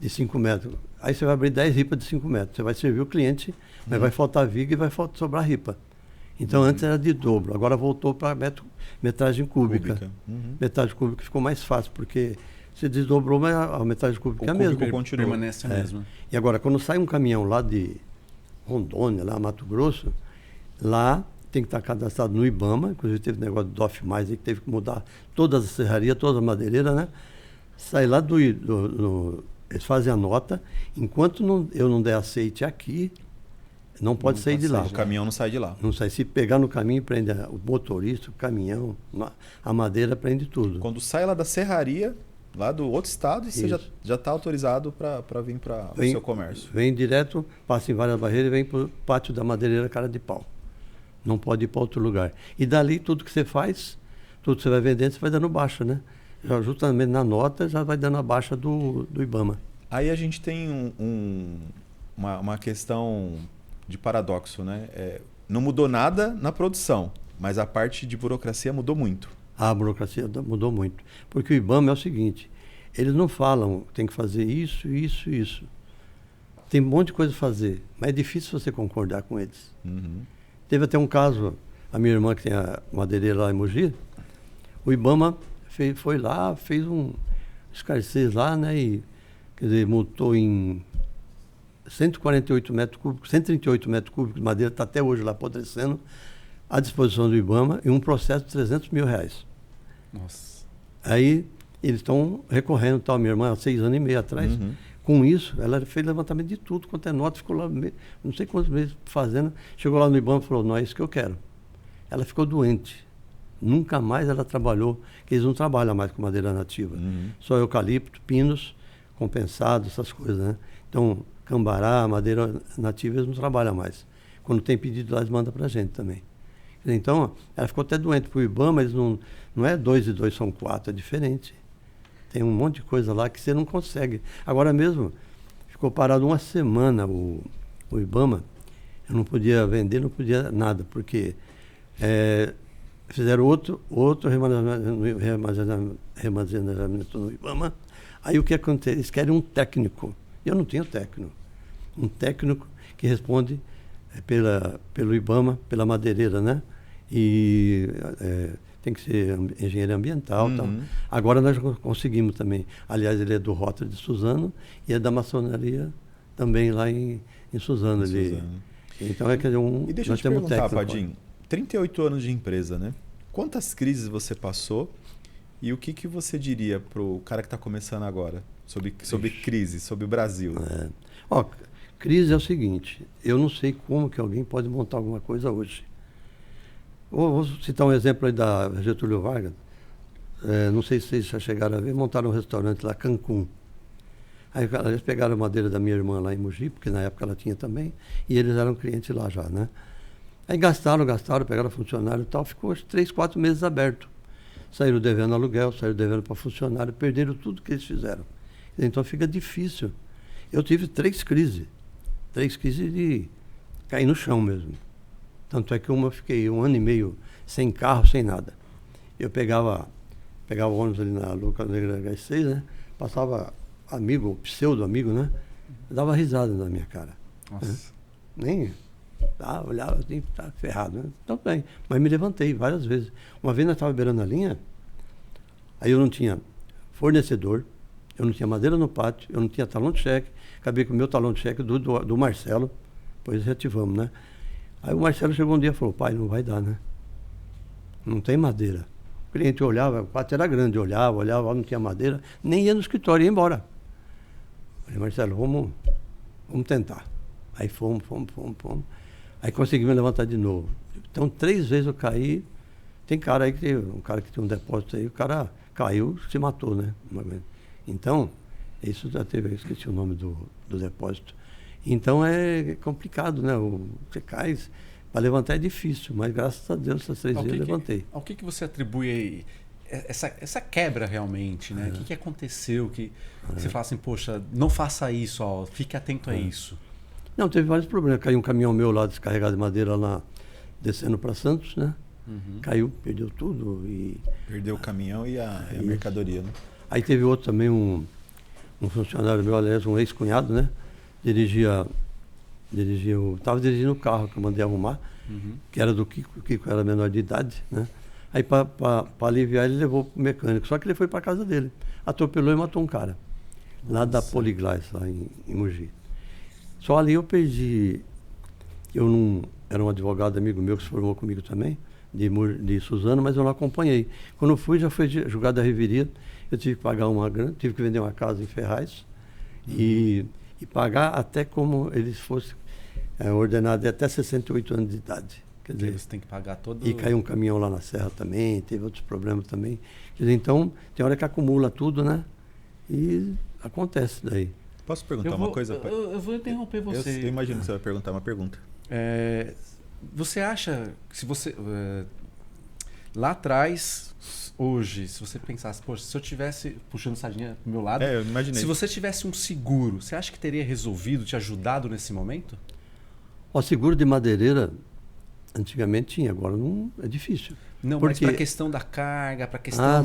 de 5 metros. Aí você vai abrir 10 ripas de 5 metros. Você vai servir o cliente, mas vai faltar viga e vai sobrar ripa. Então antes era de dobro, agora voltou para metragem cúbica. Metragem cúbica ficou mais fácil, porque você desdobrou, mas a metragem cúbica é a mesma. Permanece a mesma. E agora, quando sai um caminhão lá de Rondônia, lá Mato Grosso, lá tem que estar cadastrado no IBAMA, inclusive teve negócio do DOF+, aí que teve que mudar todas as serrarias, todas as madeireiras, né? Sai lá eles fazem a nota, enquanto eu não der aceite aqui, não pode sair de lá. O caminhão não sai de lá. Não sai. Se pegar no caminho, prende o motorista, o caminhão, a madeira prende tudo. Quando sai lá da serraria, lá do outro estado, você já está autorizado para vir para o seu comércio. Vem direto, passa em várias barreiras e vem para o pátio da madeireira Cara de Pau. Não pode ir para outro lugar. E dali, tudo que você faz, tudo que você vai vendendo, você vai dando baixa, né? Já justamente na nota, já vai dando a baixa do IBAMA. Aí a gente tem uma questão de paradoxo, né? Não mudou nada na produção, mas a parte de burocracia mudou muito. A burocracia mudou muito. Porque o IBAMA é o seguinte, eles não falam, tem que fazer isso, isso, isso. Tem um monte de coisa a fazer, mas é difícil você concordar com eles. Teve até um caso, a minha irmã que tem a madeireira lá em Mogi, o IBAMA foi lá, fez um escarcês lá, né? E, quer dizer, multou em 148 metros cúbicos, 138 metros cúbicos de madeira, está até hoje lá apodrecendo, à disposição do IBAMA, e um processo de R$300 mil. Nossa. Aí eles estão recorrendo, tal, minha irmã, há 6 anos e meio atrás, com isso, ela fez levantamento de tudo, quanto é nota, ficou lá, não sei quantos meses fazendo, chegou lá no IBAMA e falou, não é isso que eu quero. Ela ficou doente, nunca mais ela trabalhou, que eles não trabalham mais com madeira nativa, só eucalipto, pinos, compensados, essas coisas, né? Então, cambará, madeira nativa, eles não trabalham mais. Quando tem pedido lá, eles mandam para a gente também. Então, ela ficou até doente para o IBAMA, eles não é 2 e 2 são 4, é diferente. Tem um monte de coisa lá que você não consegue. Agora mesmo, ficou parado uma semana o IBAMA, eu não podia vender, não podia nada, porque fizeram outro armazenamento no IBAMA. Aí o que acontece? Eles querem um técnico. Eu não tenho técnico. Um técnico que responde pelo IBAMA, pela madeireira, né? E tem que ser engenheiro ambiental. Tal. Agora nós conseguimos também. Aliás, ele é do Rotary de Suzano e é da maçonaria também lá em Suzano. Então é que E deixa eu te perguntar, Padim, 38 anos de empresa, né? Quantas crises você passou e o que você diria para o cara que está começando agora sobre crise, sobre o Brasil? Crise é o seguinte, eu não sei como que alguém pode montar alguma coisa hoje. Vou citar um exemplo aí da Getúlio Vargas. Não sei se vocês já chegaram a ver, montaram um restaurante lá, Cancún. Aí eles pegaram a madeira da minha irmã lá em Mogi, porque na época ela tinha também, e eles eram clientes lá já, né? Aí gastaram, pegaram funcionário e tal, ficou 3, 4 meses aberto. Saíram devendo aluguel, saíram devendo para funcionário, perderam tudo que eles fizeram. Então fica difícil. Eu tive 3 crises de cair no chão mesmo. Tanto é que eu fiquei 1 ano e meio sem carro, sem nada. Eu pegava o ônibus ali na Lucas Negra H6, né? Passava amigo, pseudo-amigo, né? Dava risada na minha cara. Nossa. Nem... olhava assim, tá ferrado, né? Então bem, mas me levantei várias vezes. Uma vez nós estávamos beirando a linha, aí eu não tinha fornecedor, eu não tinha madeira no pátio, eu não tinha talão de cheque, acabei com o meu talão de cheque do Marcelo, depois reativamos, né? Aí o Marcelo chegou um dia e falou, pai, não vai dar, né? Não tem madeira. O cliente olhava, o pátio era grande, olhava, não tinha madeira, nem ia no escritório, ia embora. Falei, Marcelo, vamos tentar. Aí fomos. Aí conseguimos levantar de novo. Então, 3 vezes eu caí. Tem cara aí um cara que tem um depósito aí, o cara caiu, se matou, né? Então, isso já teve, eu esqueci o nome do depósito. Então é complicado, né? Você cai, para levantar é difícil, mas graças a Deus essas 3 vezes eu levantei. Ao que você atribui aí essa quebra realmente, né? O que aconteceu? Que você fala assim, poxa, não faça isso, ó, fique atento a isso. Não, teve vários problemas. Caiu um caminhão meu lá descarregado de madeira lá, descendo para Santos, né? Caiu, perdeu tudo. Perdeu o caminhão e a mercadoria, né? Aí teve outro também, um funcionário meu, aliás, um ex-cunhado, né? Estava dirigindo o carro que eu mandei arrumar, que era do Kiko, o Kiko era menor de idade, né? Aí para aliviar ele levou para o mecânico, só que ele foi para casa dele, atropelou e matou um cara, lá da Poliglass, lá em Mogi. Só ali eu perdi, era um advogado amigo meu que se formou comigo também, de Suzano, mas eu não acompanhei. Quando eu fui, já foi julgado a reveria, eu tive que pagar uma grana, tive que vender uma casa em Ferraz e pagar até como eles fossem ordenados até 68 anos de idade. Quer dizer, você tem que pagar todo... E caiu um caminhão lá na serra também, teve outros problemas também. Quer dizer, então, tem hora que acumula tudo, né? E acontece daí. Posso perguntar uma coisa? Eu vou interromper você. Eu imagino que você vai perguntar uma pergunta. Você acha que se você... lá atrás, hoje, se você pensasse, poxa, se eu tivesse... Puxando sardinha pro meu lado. Eu imaginei. Se você tivesse um seguro, você acha que teria resolvido, te ajudado nesse momento? O seguro de madeireira, antigamente tinha, agora não é difícil. Não, mas para a questão da carga, para a questão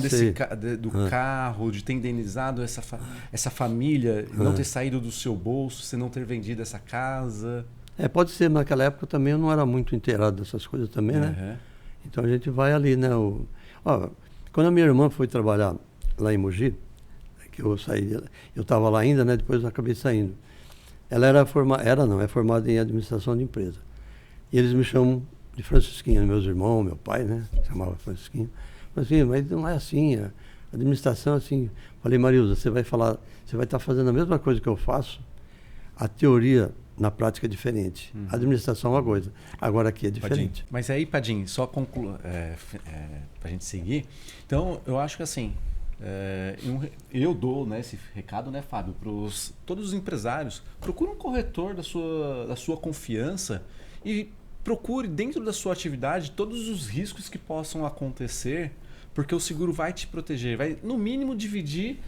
do carro, de ter indenizado essa família, não ter saído do seu bolso, você não ter vendido essa casa. Pode ser, mas naquela época também eu não era muito inteirado dessas coisas também, né? Então a gente vai ali, né? Quando a minha irmã foi trabalhar lá em Mogi, que eu saí, eu estava lá ainda, né? Depois eu acabei saindo. Ela é formada em administração de empresa. E eles me chamam de Francisquinho, meus irmãos, meu pai, né? Chamava Francisquinho. Francisquinho, mas não é assim, a administração é assim. Falei, Marilza, você vai estar fazendo a mesma coisa que eu faço, a teoria na prática é diferente. A administração é uma coisa, agora aqui é diferente. Padim. Mas aí, Padim, só para a gente seguir, então eu acho que assim, eu dou, né, esse recado, né, Fábio, para todos os empresários, procure um corretor da sua confiança e procure dentro da sua atividade todos os riscos que possam acontecer, porque o seguro vai te proteger, vai no mínimo diluir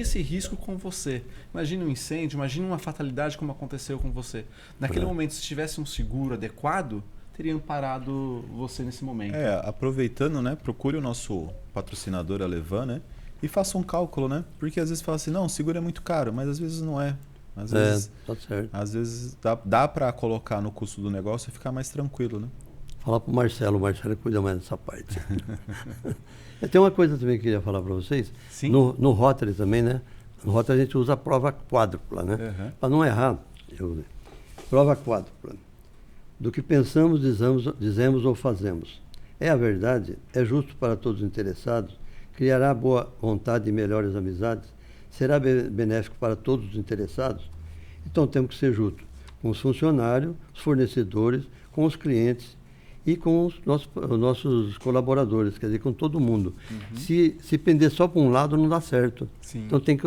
esse risco com você. Imagina um incêndio, imagina uma fatalidade como aconteceu com você. Naquele momento, se tivesse um seguro adequado, teria amparado você nesse momento. Aproveitando, né, procure o nosso patrocinador Alevan, né, e faça um cálculo, né, porque às vezes fala assim, não, o seguro é muito caro, mas às vezes não é. Tá certo. Às vezes dá para colocar no custo do negócio e ficar mais tranquilo, né? Falar para o Marcelo cuida mais dessa parte. Tem uma coisa também que eu queria falar para vocês. Sim. No Rotary também, né? No Rotary a gente usa a prova quádrupla, né? Para não errar, prova quádrupla. Do que pensamos, dizemos ou fazemos. É a verdade, é justo para todos os interessados, criará boa vontade e melhores amizades, será benéfico para todos os interessados. Então temos que ser justos com os funcionários, os fornecedores, com os clientes e com os nossos colaboradores, quer dizer, com todo mundo. Se pender só para um lado, não dá certo. Sim. Então tem que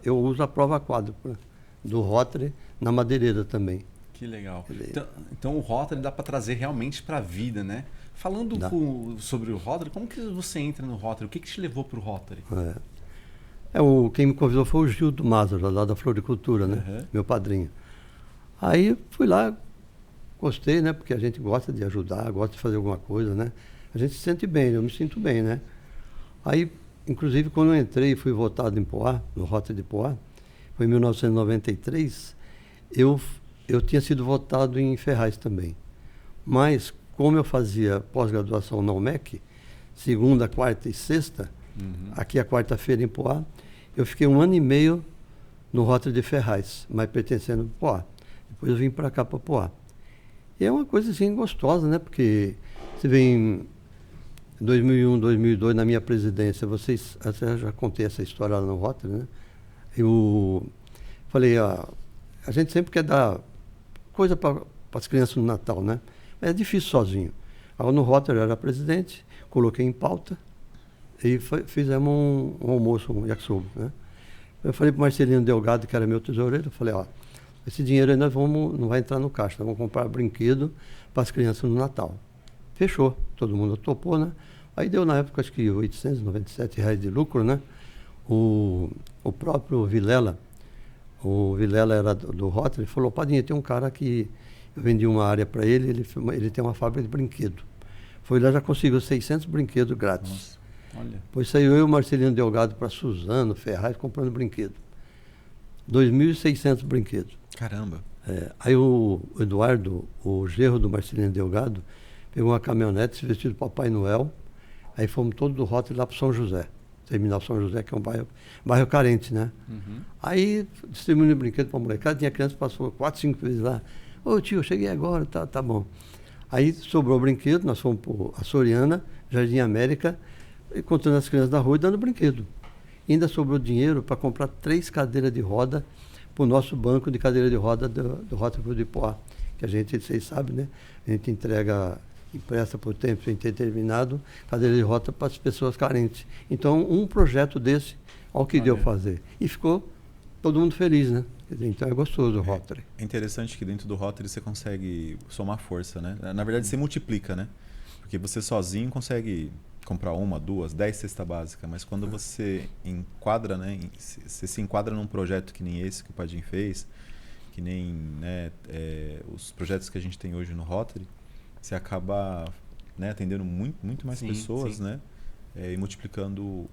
eu uso a prova quádrupla do Rotary na madeireira também. Que legal. Então o Rotary dá para trazer realmente para a vida, né? Falando sobre o Rotary, como que você entra no Rotary? O que te levou para o Rotary? Quem me convidou foi o Gildo Mazara, lá da Floricultura, né? Meu padrinho. Aí fui lá, gostei, né? Porque a gente gosta de ajudar, gosta de fazer alguma coisa, né? A gente se sente bem, eu me sinto bem, né? Aí, inclusive, quando eu entrei e fui votado em Poá, no Rotary de Poá, foi em 1993, eu tinha sido votado em Ferraz também. Mas, como eu fazia pós-graduação na UMEC, segunda, quarta e sexta, aqui a quarta-feira em Poá, eu fiquei 1 ano e meio no Rotary de Ferraz, mas pertencendo a Poá. Depois eu vim para cá, para Poá. E é uma coisa assim gostosa, né? Porque você vê em 2001, 2002, na minha presidência, eu já contei essa história lá no Rotary, né? Eu falei, a gente sempre quer dar coisa para as crianças no Natal, né? Mas é difícil sozinho. Aí no Rotary eu era presidente, coloquei em pauta e fizemos um almoço, um yakisoba, né? Eu falei para o Marcelino Delgado, que era meu tesoureiro, eu falei, esse dinheiro aí não vai entrar no caixa, nós vamos comprar brinquedo para as crianças no Natal. Fechou, todo mundo topou, né? Aí deu na época, acho que R$897 de lucro, né? O próprio Vilela, era do Rotary, falou, Padinha, tem um cara que eu vendi uma área para ele tem uma fábrica de brinquedo. Foi lá, já conseguiu 600 brinquedos grátis. Nossa, olha. Depois saiu eu e o Marcelino Delgado para Suzano, Ferraz, comprando brinquedo. 2.600 brinquedos. Caramba. Aí o Eduardo, o genro do Marcelino Delgado, pegou uma caminhonete, se vestiu de Papai Noel, aí fomos todos do Rotary lá para São José. Terminal São José, que é um bairro carente, né? Aí distribuindo brinquedo para a molecada, tinha criança que passou 4, 5 vezes lá. Ô tio, eu cheguei agora, tá bom. Aí sobrou o brinquedo, nós fomos para a Soriana, Jardim América, encontrando as crianças da rua e dando brinquedo. E ainda sobrou dinheiro para comprar 3 cadeiras de roda para o nosso banco de cadeira de roda do Rotary de Poá, que vocês sabem, né? A gente empresta por tempo indeterminado cadeira de roda para as pessoas carentes. Então, um projeto desse, ao que deu fazer. E ficou todo mundo feliz, né? Então é gostoso o Rotary. É interessante que dentro do Rotary você consegue somar força, né? Na verdade, você multiplica, né? Porque você sozinho consegue comprar 1, 2, 10 cesta básica, mas quando você enquadra, né? Você se enquadra num projeto que nem esse que o Padim fez, que nem, né, os projetos que a gente tem hoje no Rotary, você acaba, né, atendendo muito mais pessoas, sim. Né? E multiplicando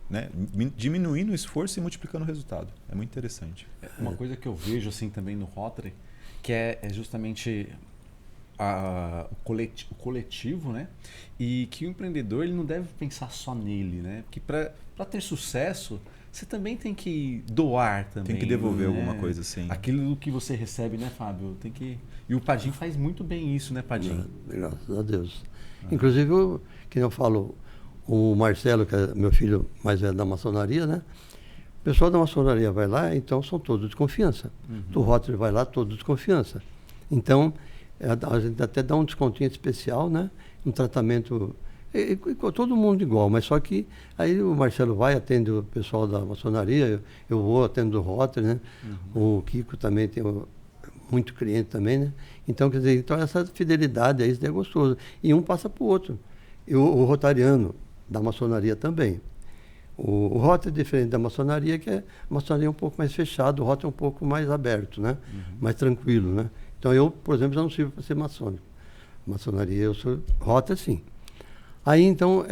né, diminuindo o esforço e multiplicando o resultado. É muito interessante. Uma coisa que eu vejo assim também no Rotary, que é justamente o coletivo, né? E que o empreendedor ele não deve pensar só nele, né? Porque para ter sucesso, você também tem que doar também. Tem que devolver né? alguma coisa, sim. Aquilo que você recebe, né, Fábio? Tem que... E o Padim faz muito bem isso, né, Padim? Graças a Deus. Inclusive, que eu falo, o Marcelo, que é meu filho mais velho da maçonaria, né? O pessoal da maçonaria vai lá, então são todos de confiança. Do Rotary vai lá, todos de confiança. Então, a gente até dá um descontinho especial, né? Um tratamento... E todo mundo igual, mas só que aí o Marcelo vai, atende o pessoal da maçonaria, eu vou, atendo o Rotary, né? O Kiko também tem muito cliente também, né? Então, quer dizer, então essa fidelidade aí, isso é gostoso. E um passa para o outro. E o rotariano da maçonaria também. O Rotary é diferente da maçonaria, que a maçonaria é um pouco mais fechada, o Rotary é um pouco mais aberto, né? Mais tranquilo, né? Então eu, por exemplo, já não sirvo para ser maçônico. Maçonaria, eu sou Rotary, sim. Aí, então,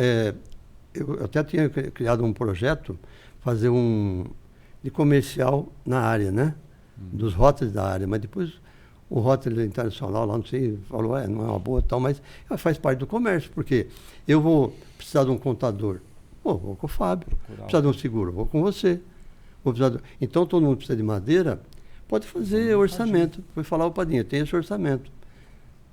eu até tinha criado um projeto, fazer de comercial na área, né? Dos Rotarys da área, mas depois o Rotary Internacional lá, não sei, falou, não é uma boa tal, mas faz parte do comércio, porque eu vou precisar de um contador, vou com o Fábio. Precisar de um seguro, vou com você. Então, todo mundo precisa de madeira, pode fazer orçamento. Foi falar o Padinha, tem esse orçamento.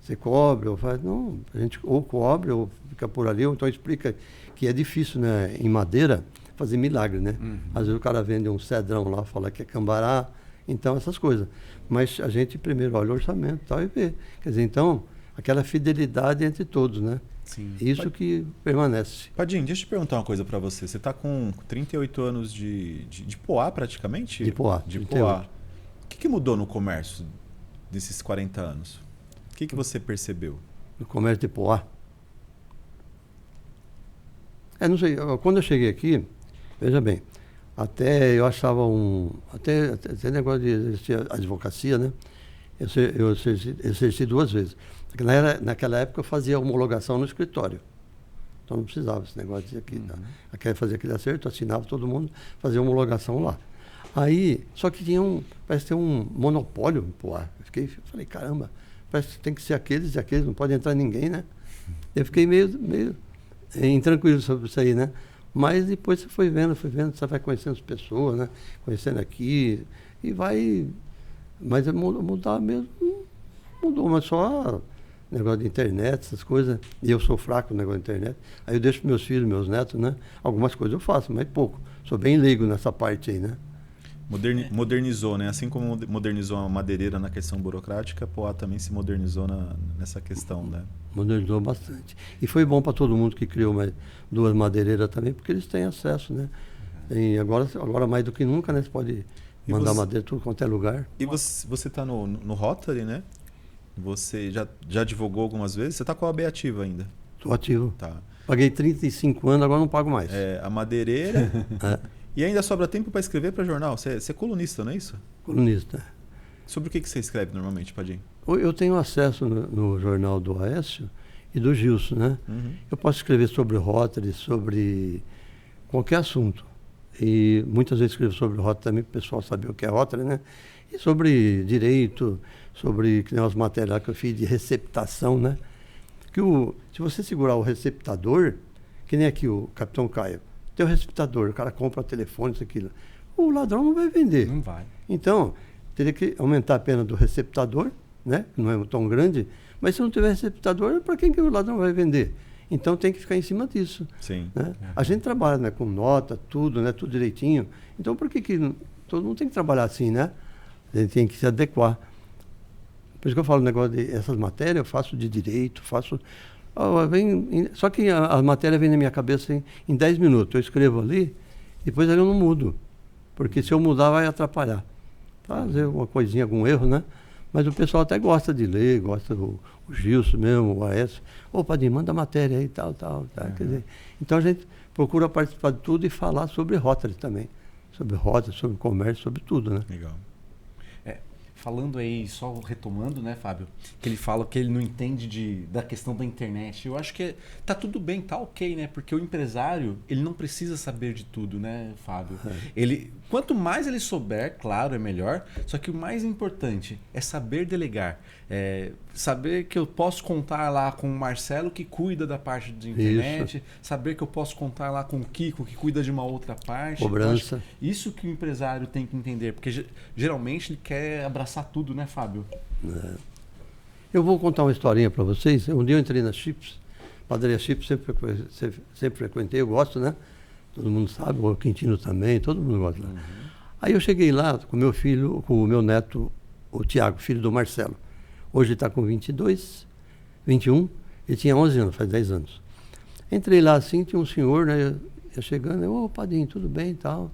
Você cobra, ou faz... Não, a gente ou cobre, ou fica por ali, ou então explica que é difícil, né, em madeira, fazer milagre, né? Às vezes o cara vende um cedrão lá, fala que é cambará, então essas coisas. Mas a gente primeiro olha o orçamento e tal e vê. Quer dizer, então, aquela fidelidade entre todos, né? Sim. Isso que permanece. Padim, deixa eu te perguntar uma coisa para você. Você está com 38 anos de Poá, praticamente? De Poá. De Poá. O que mudou no comércio desses 40 anos? O que você percebeu? No comércio de Poá? Não sei, quando eu cheguei aqui, veja bem, até eu achava até negócio de exercer advocacia, né? Eu exerci 2 vezes. Naquela época eu fazia homologação no escritório. Então não precisava esse negócio de aqui. Aqui fazer aquele acerto, assinava todo mundo, fazia homologação lá. Aí, só que parece ter um monopólio em Poá. Falei, caramba, parece que tem que ser aqueles e aqueles, não pode entrar ninguém, né? Eu fiquei meio intranquilo sobre isso aí, né? Mas depois você foi vendo, você vai conhecendo as pessoas, né? Conhecendo aqui, e vai... Mas mudar mesmo, mudou, mas só negócio de internet, essas coisas. E eu sou fraco no negócio de internet. Aí eu deixo para meus filhos, meus netos, né? Algumas coisas eu faço, mas pouco. Sou bem leigo nessa parte aí, né? Modernizou, né? Assim como modernizou a madeireira na questão burocrática, a Poá também se modernizou nessa questão, né? Modernizou bastante. E foi bom para todo mundo que criou 2 madeireiras também, porque eles têm acesso, né? E agora mais do que nunca, né? Você pode mandar madeira tudo quanto é lugar. E você está no Rotary, né? Você já divulgou algumas vezes? Você está com a OAB ativa ainda? Estou ativo. Tá. Paguei 35 anos, agora não pago mais. A madeireira... E ainda sobra tempo para escrever para jornal? Você é colunista, não é isso? Colunista. Sobre o que você escreve normalmente, Padim? Eu tenho acesso no jornal do Aécio e do Gilson, né? Eu posso escrever sobre Rotary, sobre qualquer assunto. E muitas vezes escrevo sobre Rotary também, para o pessoal saber o que é Rotary, né? E sobre direito, sobre que nem umas matérias que eu fiz de receptação, né? Se você segurar o receptador, que nem aqui o Capitão Caio, tem o receptador, o cara compra telefone, isso, aquilo. O ladrão não vai vender. Não vai. Então, teria que aumentar a pena do receptador, né? Que não é tão grande, mas se não tiver receptador, para quem que o ladrão vai vender? Então tem que ficar em cima disso. Sim. Né? A gente trabalha, né, com nota, tudo, né, tudo direitinho. Então por que todo mundo tem que trabalhar assim, né? A gente tem que se adequar. Por isso que eu falo o negócio essas matérias, eu faço de direito, faço... Só que a matéria vem na minha cabeça em 10 minutos. Eu escrevo ali, depois ali eu não mudo. Porque se eu mudar vai atrapalhar. Fazer uma coisinha, algum erro, né? Mas o pessoal até gosta de ler, gosta o Gilson mesmo, o Aécio. Ô, Padinho, manda matéria aí, tal. Quer dizer, então a gente procura participar de tudo e falar sobre Rotary também. Sobre Rotary, sobre comércio, sobre tudo, né? Legal. falando aí, só retomando, né, Fábio? Que ele fala que ele não entende da questão da internet. Eu acho que tá tudo bem, tá ok, né? Porque o empresário, ele não precisa saber de tudo, né, Fábio? Quanto mais ele souber, claro, é melhor. Só que o mais importante é saber delegar. Saber que eu posso contar lá com o Marcelo, que cuida da parte de internet. Saber que eu posso contar lá com o Kiko, que cuida de uma outra parte. Cobrança. Isso que o empresário tem que entender. Porque geralmente ele quer abraçar tudo, né, Fábio? Eu vou contar uma historinha para vocês. Um dia eu entrei na Chips, padaria Chips, sempre frequentei, eu gosto, né? Todo mundo sabe, o Quintino também, todo mundo gosta. Né? Aí eu cheguei lá com meu filho, com o meu neto, o Tiago, filho do Marcelo. Hoje ele está com 22, 21, ele tinha 11 anos, faz 10 anos. Entrei lá assim, tinha um senhor, né? Eu chegando, ô Padinho, tudo bem e tal.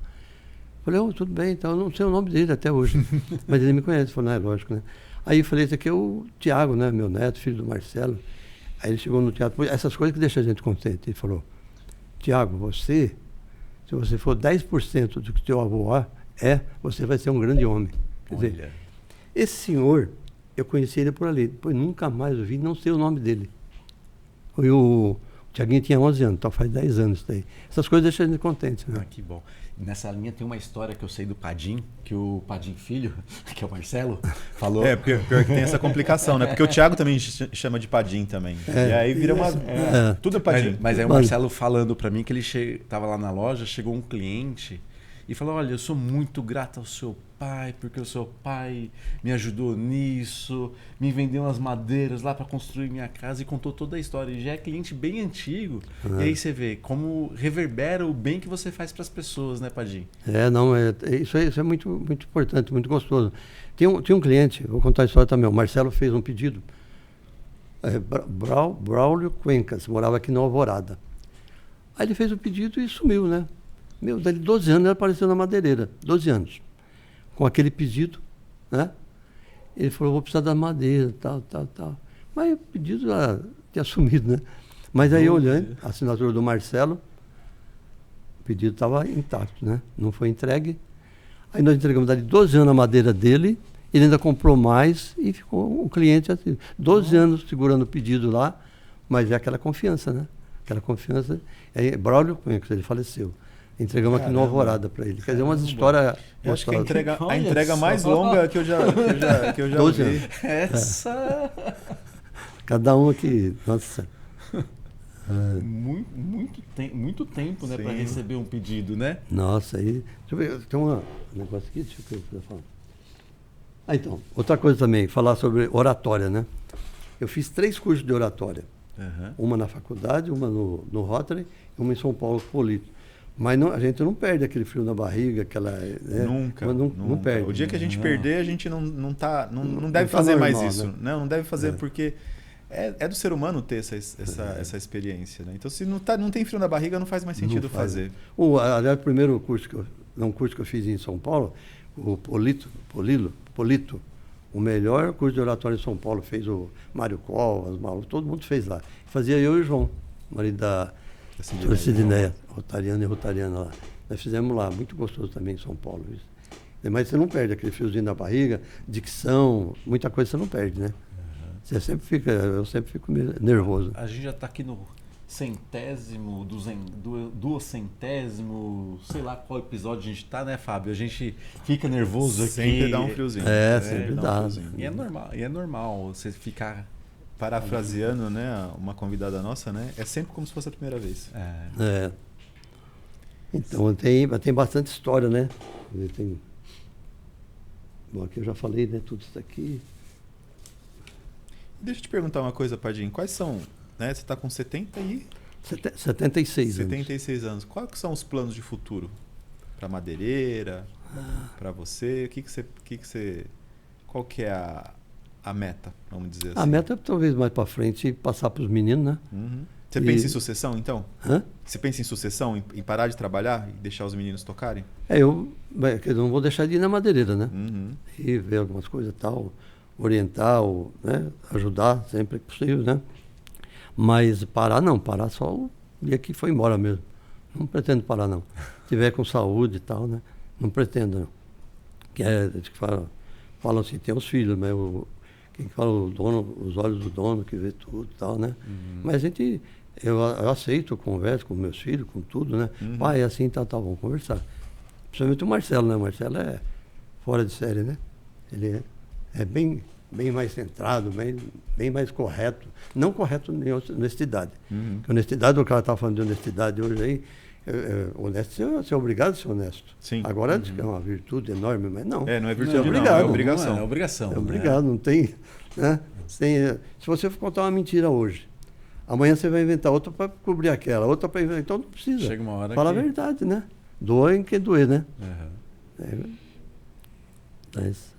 Falei, tudo bem e tal, eu não sei o nome dele até hoje, mas ele me conhece, falou, lógico, né? Aí eu falei, esse aqui é o Tiago, né? Meu neto, filho do Marcelo. Aí ele chegou no teatro, essas coisas que deixam a gente contente. Ele falou, Tiago, se você for 10% do que teu avô você vai ser um grande homem. Quer dizer, esse senhor, eu conheci ele por ali, depois nunca mais o vi, não sei o nome dele. O Tiaguinho tinha 11 anos, então faz 10 anos isso daí. Essas coisas deixam a gente contente. Né? Que bom. Nessa linha tem uma história que eu sei do Padim, que o Padim filho, que é o Marcelo, falou... Pior que tem essa complicação, né? Porque o Thiago também chama de Padim também. E aí vira uma... tudo é Padim. Mas é o Marcelo falando para mim que ele estava lá na loja, chegou um cliente e falou, olha, eu sou muito grato ao seu pai, porque o seu pai me ajudou nisso, me vendeu umas madeiras lá para construir minha casa e contou toda a história. E já é cliente bem antigo. E aí você vê como reverbera o bem que você faz para as pessoas, né, Padim? Isso é muito, muito importante, muito gostoso. Tinha um cliente, vou contar a história também, o Marcelo fez um pedido, Braulio Cuencas, morava aqui na Alvorada. Aí ele fez o pedido e sumiu, né? Dali 12 anos ele apareceu na madeireira, 12 anos. Com aquele pedido, né? Ele falou, vou precisar da madeira, tal. Mas o pedido já tinha sumido, né? Mas aí eu olhei, a assinatura do Marcelo, o pedido estava intacto, né? Não foi entregue. Aí nós entregamos dali 12 anos a madeira dele, ele ainda comprou mais e ficou um cliente assim, 12 anos segurando o pedido lá, mas é aquela confiança, né? Aquela confiança. Aí, Braulio, ele faleceu. Entregamos aqui no Alvorada para ele. Quer dizer, umas histórias... Eu acho que a entrega mais longa que eu já vi. Essa... Cada um aqui... Nossa... Muito tempo, né, para receber um pedido, né? Nossa, aí... Deixa eu ver, tem um negócio aqui, deixa eu falar. Então, outra coisa também, falar sobre oratória, né? Eu fiz 3 cursos de oratória. Uma na faculdade, uma no Rotary e uma em São Paulo, Polito. Mas a gente não perde aquele frio na barriga, aquela... Né? Nunca. Não perde. O dia que a gente perder, a gente não deve fazer normal, mais isso. Né? Não deve fazer porque é do ser humano ter essa experiência. Né? Então, se não tem frio na barriga, não faz mais sentido fazer. Aliás, o primeiro curso que eu fiz em São Paulo, o Polito, o melhor curso de oratória em São Paulo, fez o Mário Covas, todo mundo fez lá. Fazia eu e o João, marido da Sidneia, rotariana lá. Nós fizemos lá, muito gostoso também em São Paulo. Isso. Mas você não perde aquele friozinho na barriga, dicção, muita coisa você não perde, né? Você eu sempre fico nervoso. A gente já está aqui no duocentésimo, sei lá qual episódio a gente está, né, Fábio? A gente fica nervoso aqui. Sempre dá um friozinho. Sempre dá. E é normal você ficar... Parafraseando, né, uma convidada nossa, né, é sempre como se fosse a primeira vez. Então tem bastante história, né? Bom, aqui eu já falei, né, tudo isso aqui. Deixa eu te perguntar uma coisa, Padim. Quais são, né, você está com 76 anos. Quais são os planos de futuro para madeireira, para você? Qual que é a meta, vamos dizer assim? A meta é talvez mais para frente passar para os meninos, né? Você pensa em sucessão, então? Hã? Você pensa em sucessão, em parar de trabalhar e deixar os meninos tocarem? Eu não vou deixar de ir na madeireira, né? E ver algumas coisas e tal, orientar, né? Ajudar sempre que possível, né? Mas parar só o dia que foi embora mesmo. Não pretendo parar, não. Se tiver com saúde e tal, né? Não pretendo, não. Que fala... falam assim, tem os filhos, mas quem fala o dono, os olhos do dono que vê tudo e tal, né? Mas a gente, eu aceito, eu converso com meus filhos, com tudo, né? Pai, é assim, tá, vamos conversar. Principalmente o Marcelo, né? O Marcelo é fora de série, né? Ele é bem mais centrado, bem mais correto. Não correto em honestidade. Porque honestidade, o cara está falando de honestidade hoje aí, honesto, você é obrigado a ser honesto. Sim. Agora diz que é uma virtude enorme, mas não. Não é virtude, não, é obrigação. É obrigação. É obrigado, não tem. Né? Se você for contar uma mentira hoje, amanhã você vai inventar outra para cobrir aquela, outra para inventar. Então não precisa. Chega uma hora Fala a verdade, né? Doa em quem doer, né? Mas...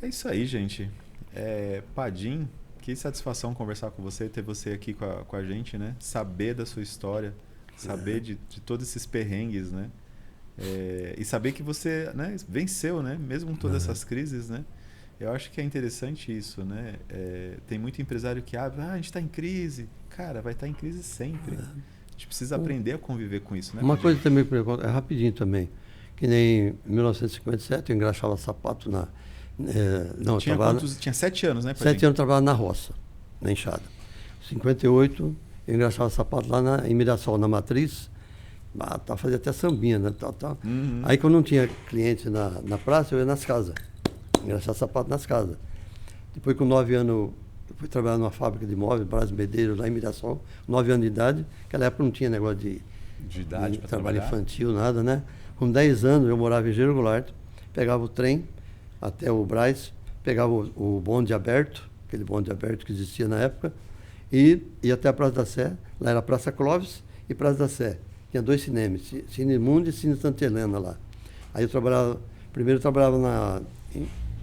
É isso aí, gente. Padim, que satisfação conversar com você, ter você aqui com a gente, né? Saber da sua história, saber de todos esses perrengues, né? E saber que você, né, venceu, né? Mesmo com todas essas crises, né? Eu acho que é interessante isso, né? Tem muito empresário que abre, a gente está em crise. Cara, vai estar em crise sempre. A gente precisa aprender a conviver com isso, né? Uma coisa também, é rapidinho também, que nem em 1957 eu engraxava sapato na... Tinha 7 anos, né, Padim? 7 anos eu trabalhava na roça, na enxada. 58 eu engraxava sapato lá em Mirassol, na Matriz, fazia até sambinha, né? Tal. Aí quando não tinha cliente na praça, eu ia nas casas, engraxar sapato nas casas. Depois com 9 anos eu fui trabalhar numa fábrica de móveis, Brás Medeiros, lá em Mirassol, 9 anos de idade, naquela época não tinha negócio de idade para trabalho trabalhar. infantil, nada, né? Com 10 anos eu morava em Gero Goulart, pegava o trem até o Brás, pegava o bonde aberto, aquele bonde aberto que existia na época, e ia até a Praça da Sé, lá era Praça Clóvis e Praça da Sé. Tinha 2 cinemas, Cine Mundo e Cine Santa Helena lá. Aí eu trabalhava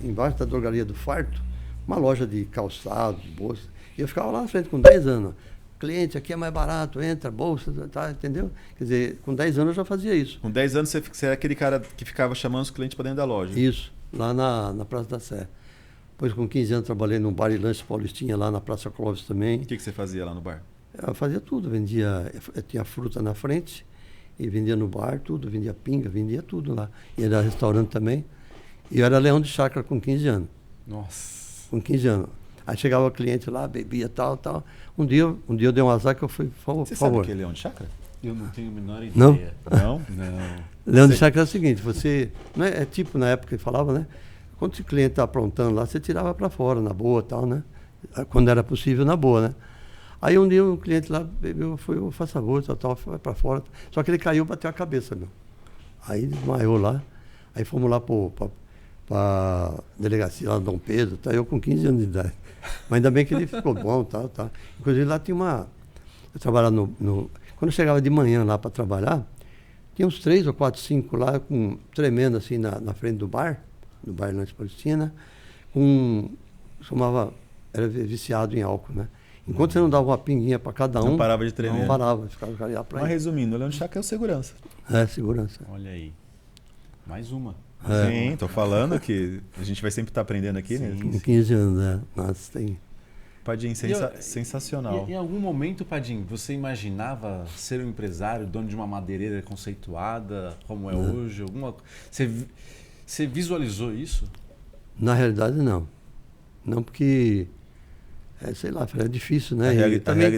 embaixo da drogaria do Farto, uma loja de calçados, bolsas, e eu ficava lá na frente com 10 anos. Cliente, aqui é mais barato, entra, bolsa, tá, entendeu? Quer dizer, com 10 anos eu já fazia isso. Com 10 anos você era aquele cara que ficava chamando os clientes para dentro da loja. Isso, lá na Praça da Sé. Depois, com 15 anos, trabalhei num bar e lanche paulistinha lá na Praça Clóvis também. O que você fazia lá no bar? Eu fazia tudo, tinha fruta na frente e vendia no bar tudo, vendia pinga, vendia tudo lá. E era restaurante também. E eu era leão de chácara com 15 anos. Nossa. Com 15 anos. Aí chegava o cliente lá, bebia tal. Um dia eu dei um azar que eu fui, por Você favor. sabe o que é leão de chácara? Eu não tenho a menor ideia. Não? Não? Não. Leão de chácara é o seguinte, você... Não é tipo na época que falava, né? Quando o cliente está aprontando lá, você tirava para fora, na boa e tal, né? Quando era possível, na boa, né? Aí um dia o cliente lá bebeu, foi, faz favor, tal, foi para fora. Só que ele caiu, bateu a cabeça, meu. Aí desmaiou lá. Aí fomos lá para delegacia lá do Dom Pedro, tá? Eu com 15 anos de idade. Mas ainda bem que ele ficou bom, tal. Inclusive lá tinha eu trabalhava quando eu chegava de manhã lá para trabalhar, tinha uns 3 ou 4, 5 lá, tremendo assim na frente do bar Lanche Palestina, era viciado em álcool, né? Enquanto você não dava uma pinguinha para cada um... Não parava de tremer. Não parava, ficava para ir. Mas resumindo, o leão de chácara é o segurança. Segurança. Olha aí. Mais uma. Sim, tô falando que a gente vai sempre estar aprendendo aqui, né? Com 15 anos, né? Nossa, tem... Padim, sensacional. E em algum momento, Padim, você imaginava ser um empresário, dono de uma madeireira conceituada, como é hoje? Você visualizou isso? Na realidade, não. Não porque, sei lá, é difícil, né?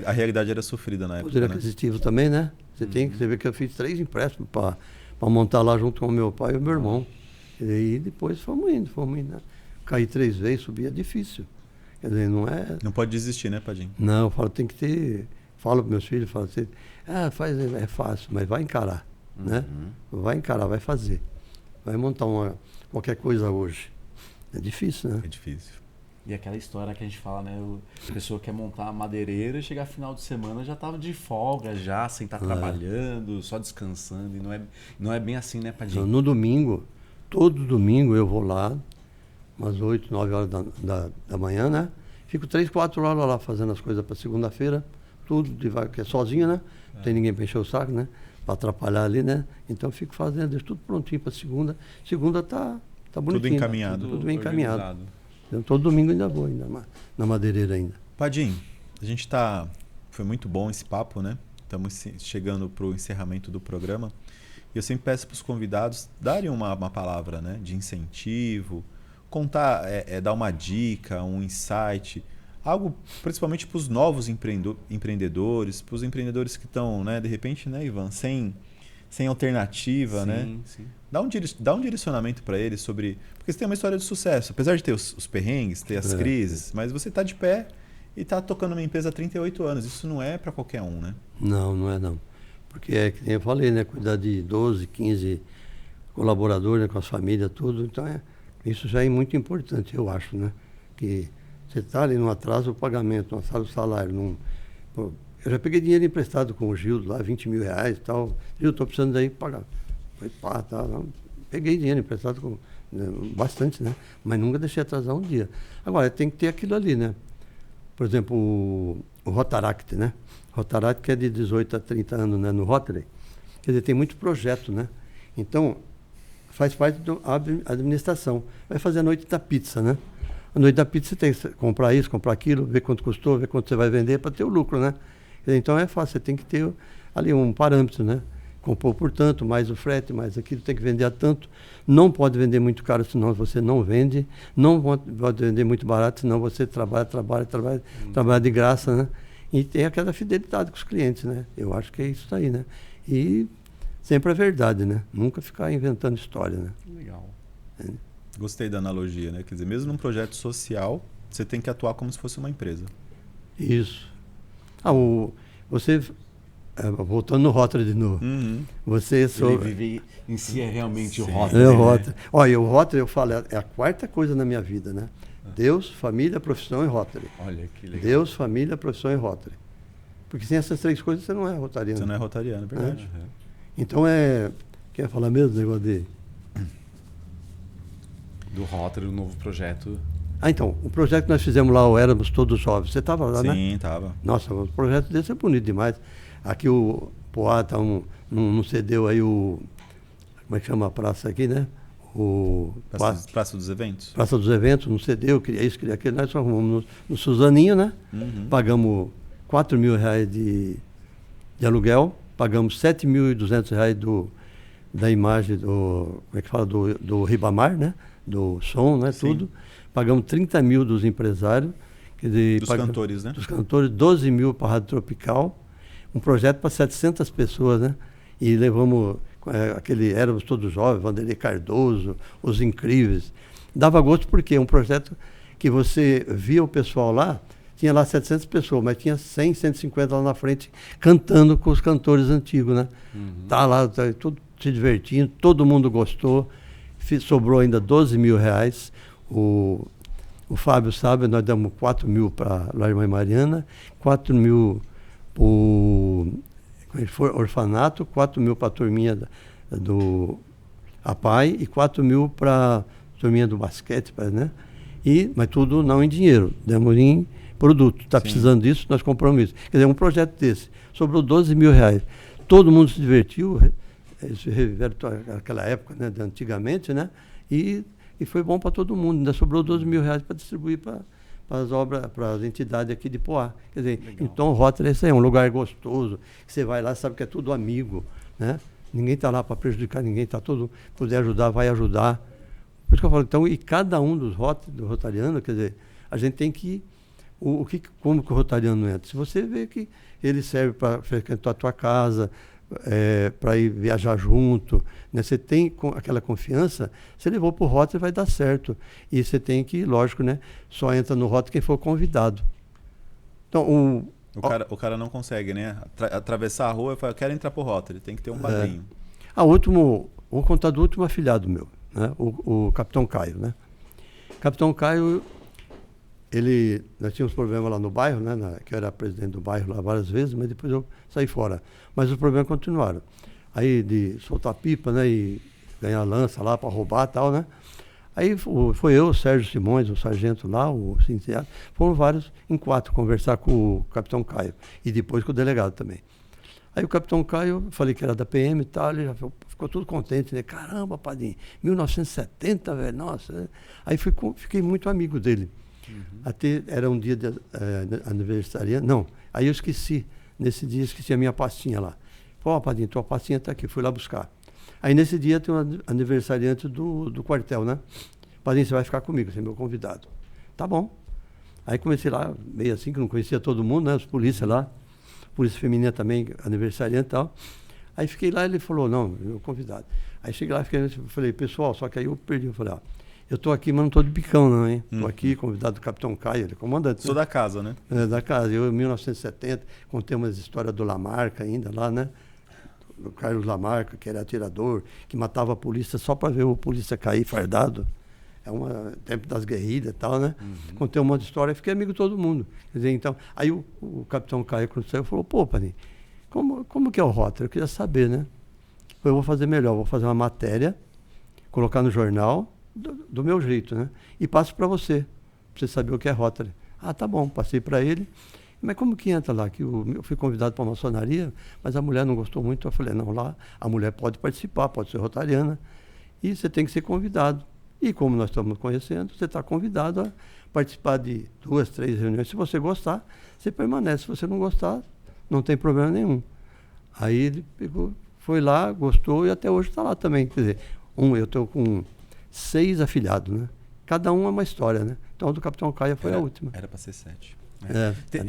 A realidade era sofrida na época, poder aquisitivo também, né? Você vê que eu fiz 3 empréstimos para montar lá junto com o meu pai e o meu irmão. E aí depois fomos indo, né? Caí 3 vezes, subir é difícil. Quer dizer, não é... Não pode desistir, né, Padim? Não, eu falo, tem que ter... Falo para meus filhos, falo assim, é fácil, mas vai encarar, né? Vai encarar, vai fazer. Vai montar qualquer coisa hoje. É difícil, né? É difícil. E aquela história que a gente fala, né? A pessoa quer montar a madeireira e chegar final de semana já estava de folga, já, sem estar trabalhando, só descansando. E não é bem assim, né, Padim? No domingo, todo domingo eu vou lá, umas 8, 9 horas da manhã, né? Fico 3, 4 horas lá fazendo as coisas para segunda-feira, tudo devagar, que é sozinho, né? Não tem ninguém para encher o saco, né? Para atrapalhar ali, né? Então eu fico fazendo, deixo tudo prontinho para segunda. Segunda tá bonitinho. Tudo encaminhado. Tudo bem encaminhado. Então, todo domingo ainda vou, na madeireira ainda. Padim, foi muito bom esse papo, né? Estamos chegando para o encerramento do programa. E eu sempre peço para os convidados darem uma palavra, né? De incentivo, contar, dar uma dica, um insight, algo principalmente para os novos empreendedores, para os empreendedores que estão, né, de repente, né, Ivan, sem alternativa, sim, né? Sim. Dá um direcionamento para eles sobre... Porque você tem uma história de sucesso, apesar de ter os perrengues, ter as crises, mas você está de pé e está tocando uma empresa há 38 anos. Isso não é para qualquer um, né? Não é não. Porque é que eu falei, né? Cuidar de 12, 15 colaboradores, né, com as famílias, tudo. Então, isso já é muito importante, eu acho, né? Que você está ali, não atrasa o pagamento, não atrasa o salário. Eu já peguei dinheiro emprestado com o Gildo lá, 20 mil reais e tal. Gildo, estou precisando daí pagar. Falei, pá, tá. Peguei dinheiro emprestado com bastante, né? Mas nunca deixei atrasar um dia. Agora, tem que ter aquilo ali, né? Por exemplo, o Rotaract, né? Rotaract, que é de 18 a 30 anos, né? No Rotary. Quer dizer, tem muito projeto, né? Então, faz parte da administração. Vai fazer a noite da pizza, né? A noite da pizza você tem que comprar isso, comprar aquilo, ver quanto custou, ver quanto você vai vender para ter o lucro, né? Quer dizer, então é fácil, você tem que ter ali um parâmetro, né? Compor por tanto, mais o frete, mais aquilo, tem que vender a tanto. Não pode vender muito caro, senão você não vende. Não pode vender muito barato, senão você trabalha de graça, né? E tem aquela fidelidade com os clientes, né? Eu acho que é isso aí, né? E sempre a verdade, né? Nunca ficar inventando história, né? Legal. Gostei da analogia, né? Quer dizer, mesmo num projeto social, você tem que atuar como se fosse uma empresa. Isso. Você... voltando no Rotary de novo. Você Ele vive em si é realmente o Sim. Rotary. É o Rotary. Olha, o Rotary, eu falo, é a quarta coisa na minha vida, né? Deus, família, profissão e Rotary. Olha que legal. Deus, família, profissão e Rotary. Porque sem essas três coisas você não é rotariano. Você não é rotariano, é verdade. Então quer falar mesmo do negócio de... Do Rotary, o novo projeto. Então, o projeto que nós fizemos lá, o Éramos Todos Jovens, você estava lá, né? Sim, estava. Nossa, o projeto desse é bonito demais. Aqui o Poá não cedeu aí o... Como é que chama a praça aqui, né? Praça dos Eventos? Praça dos Eventos, não cedeu, queria isso, queria aquilo. Nós só arrumamos no Suzaninho, né? Pagamos R$4.000 de aluguel, pagamos R$7.200 da imagem do... Como é que fala? Do Ribamar, né? Do som, né? Sim. Tudo. Pagamos 30 mil dos empresários. Quer dizer, Dos cantores, né? Dos cantores, 12 mil para a Rádio Tropical. Um projeto para 700 pessoas, né? E levamos Éramos Todos Jovens, Vanderlei Cardoso, Os Incríveis. Dava gosto porque é um projeto que você via o pessoal lá, tinha lá 700 pessoas, mas tinha 100, 150 lá na frente cantando com os cantores antigos, né? Tá lá, tudo se divertindo, todo mundo gostou. Sobrou ainda R$12.000. O Fábio sabe, nós damos 4 mil para a Irmã Mariana, 4 mil para o orfanato, 4 mil para a turminha do APAI e 4 mil para a turminha do basquete, né? Mas tudo não em dinheiro, demos em produto. Está precisando disso, nós compramos isso. Quer dizer, um projeto desse, sobrou R$12.000. Todo mundo se divertiu, eles reviveram aquela época, né, de antigamente, né? E foi bom para todo mundo. Ainda sobrou R$12.000 para distribuir para as obras, para as entidades aqui de Poá. Quer dizer, legal. Então o Rotary é isso aí, é um lugar gostoso. Você vai lá, sabe que é tudo amigo, né? Ninguém está lá para prejudicar ninguém, está todo, puder ajudar, vai ajudar. Por isso que eu falo, então, e cada um dos rotarianos, quer dizer, a gente tem que... como que o rotariano entra? Se você vê que ele serve para frequentar a tua casa, para ir viajar junto, né? Você tem aquela confiança, você levou para o Rotary, vai dar certo. E você tem que, lógico, né? Só entra no Rotary quem for convidado. Então, o cara não consegue, né? Atravessar a rua e falar, eu quero entrar para o Rotary, tem que ter um padrinho. Vou contar do último afilhado meu, né? O Capitão Caio, né? Capitão Caio, nós tínhamos problemas lá no bairro, né? Que eu era presidente do bairro lá várias vezes, mas depois eu saí fora. Mas os problemas continuaram. Aí de soltar pipa, né? E ganhar lança lá para roubar e tal, né? Aí foi eu, o Sérgio Simões, o sargento lá, o sindicato, foram vários em 4 conversar com o Capitão Caio e depois com o delegado também. Aí o Capitão Caio, falei que era da PM e tal, ele já ficou tudo contente, né? Caramba, Padinho, 1970, velho, nossa. Né? Aí fiquei muito amigo dele. Até era um dia de aniversário. Não, aí eu esqueci. Nesse dia esqueci a minha pastinha lá. Falei, Padinho, tua pastinha está aqui, fui lá buscar. Aí nesse dia tem um aniversariante do quartel, né? Padrinho, você vai ficar comigo, você é meu convidado. Tá bom. Aí comecei lá, meio assim, que não conhecia todo mundo, né? Os polícias lá, polícia feminina também, aniversariante e tal. Aí fiquei lá, ele falou, não, meu convidado. Aí cheguei lá, falei, pessoal, só que aí eu perdi. Eu falei, eu estou aqui, mas não estou de bicão não, hein? Estou aqui, convidado do Capitão Caio, ele é comandante. Sou da casa, né? Da casa. Eu, em 1970, contei umas histórias do Lamarca ainda lá, né? Do Carlos Lamarca, que era atirador, que matava a polícia só para ver o polícia cair fardado. Tempo das guerrilhas e tal, né? Contei um monte de história e fiquei amigo de todo mundo. Quer dizer, então, aí o Capitão Caio, quando saiu, falou, pô, Padrinho, como que é o Rotary? Eu queria saber, né? Eu vou fazer melhor, vou fazer uma matéria, colocar no jornal, do meu jeito, né? E passo para você saber o que é Rotary. Ah, tá bom, passei para ele. Mas como que entra lá? Que eu fui convidado para a maçonaria, mas a mulher não gostou muito. Eu falei, não, lá a mulher pode participar, pode ser rotariana, e você tem que ser convidado. E como nós estamos conhecendo, você está convidado a participar de 2, 3 reuniões. Se você gostar, você permanece. Se você não gostar, não tem problema nenhum. Aí ele foi lá, gostou e até hoje está lá também. Quer dizer, eu estou com 6 afiliados, né? Cada um é uma história, né? Então, a do Capitão Caio foi a última. Era para ser 7.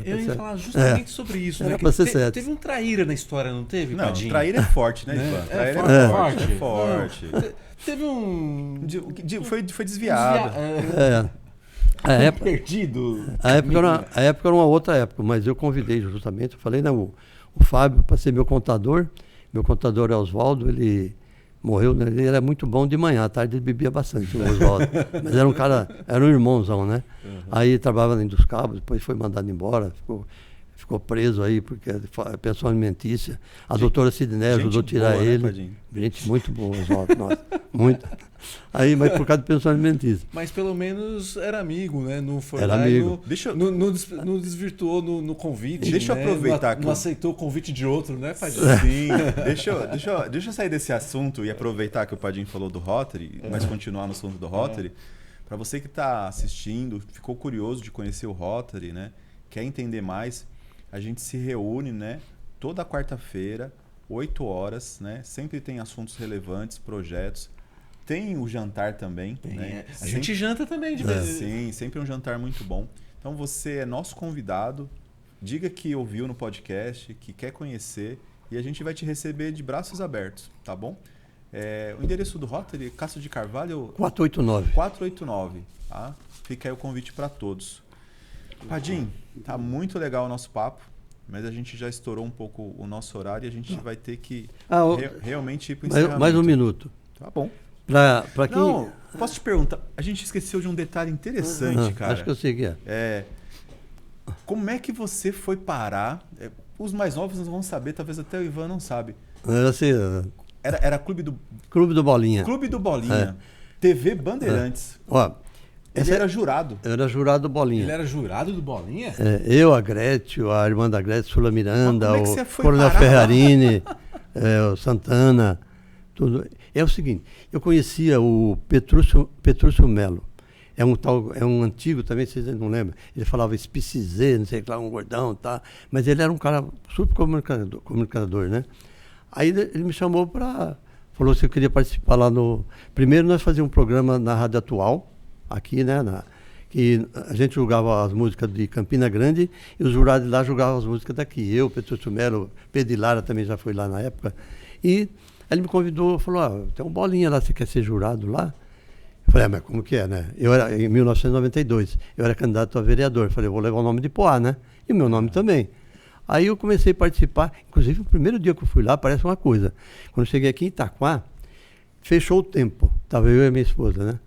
Eu ia falar justamente sobre isso, né? Era para ser 7. Teve um traíra na história, não teve, Padinho? Não, traíra é forte, né, Ivan? Traíra é forte. Teve um... Foi desviado. Perdido. A época era uma outra época, mas eu convidei justamente, eu falei, não, o Fábio, para ser meu contador é Oswaldo, ele morreu, né? Ele era muito bom de manhã, à tarde ele bebia bastante, o Oswaldo. Mas era um irmãozão, né? Aí trabalhava em Dos Cabos, depois foi mandado embora, ficou preso aí, porque é pensão alimentícia. A doutora Sidney ajudou a tirar boa, ele. Né, gente muito boa, Oswaldo, nossa, muito. Aí, mas por causa de pensão alimentícia. Mas pelo menos era amigo, né? Não foi era lá amigo. Não desvirtuou no convite. Deixa eu aproveitar. Não aceitou o convite de outro, né, Padinho? Sim. Deixa eu sair desse assunto e aproveitar que o Padinho falou do Rotary, mas continuar no assunto do Rotary. Para você que está assistindo, ficou curioso de conhecer o Rotary, né? Quer entender mais, a gente se reúne, né? Toda quarta-feira, 8 horas, né? Sempre tem assuntos relevantes, projetos. Tem o jantar também. Né? A gente janta também de vez em quando. Sim, sempre um jantar muito bom. Então você é nosso convidado. Diga que ouviu no podcast, que quer conhecer e a gente vai te receber de braços abertos, tá bom? O endereço do Rotary, Castro de Carvalho... 489. 489, tá? Fica aí o convite para todos. Padim, tá muito legal o nosso papo, mas a gente já estourou um pouco o nosso horário e a gente vai ter que realmente ir para o encerramento. Mais um minuto. Tá bom. Pra quem... Não, posso te perguntar? A gente esqueceu de um detalhe interessante, cara. Acho que eu sei que como é que você foi parar? Os mais novos não vão saber, talvez até o Ivan não sabe. Era Clube do Bolinha. Clube do Bolinha. TV Bandeirantes. Ele era jurado. Eu era jurado do Bolinha. Ele era jurado do Bolinha? Eu, a Gretchen, a irmã da Gretchen, Sula Miranda, o Coronel Ferrarini, o Santana, tudo. É o seguinte, eu conhecia o Petrúcio Melo. É um antigo também, vocês não lembram. Ele falava espicizê, não sei lá, um gordão, tá? Mas ele era um cara super comunicador, né? Aí ele me chamou falou se eu queria participar lá no... Primeiro nós fazíamos um programa na Rádio Atual, aqui, né? Que a gente julgava as músicas de Campina Grande e os jurados lá julgavam as músicas daqui. Eu, Petrúcio Melo, Pedro de Lara também já foi lá na época. E ele me convidou, falou, tem um Bolinha lá, você quer ser jurado lá? Eu falei, mas como que é, né? Em 1992, eu era candidato a vereador. Eu falei, vou levar o nome de Poá, né? E o meu nome também. Aí eu comecei a participar, inclusive o primeiro dia que eu fui lá, parece uma coisa. Quando eu cheguei aqui em Itaquá, fechou o tempo. Estava eu e a minha esposa, né?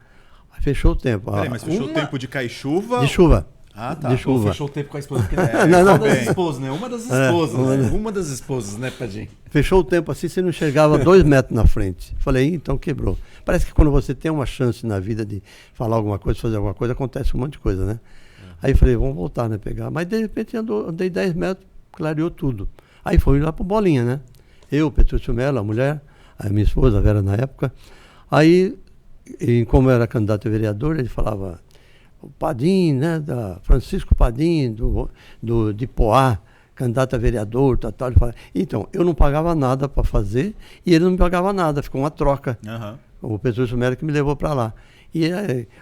Aí fechou o tempo. Peraí, mas fechou o tempo de cair chuva? De chuva. Ah, tá. De chuva. Fechou o tempo com a esposa. Não, uma das esposas, né? Uma das esposas, né? Uma das esposas, né, Padinho? Fechou o tempo assim, você não enxergava 2 metros na frente. Falei, então quebrou. Parece que quando você tem uma chance na vida de falar alguma coisa, fazer alguma coisa, acontece um monte de coisa, né? Aí falei, vamos voltar, né, pegar. Mas de repente andei 10 metros, clareou tudo. Aí fui lá pro Bolinha, né? Eu, Petrúcio Melo, a mulher, a minha esposa, a Vera na época. Aí, como eu era candidato a vereador, ele falava, o Padim, né, Francisco Padim, de Poá, candidato a vereador, tal. Ele falava, então, eu não pagava nada para fazer e ele não me pagava nada, ficou uma troca. O Petrúcio Melo que me levou para lá. E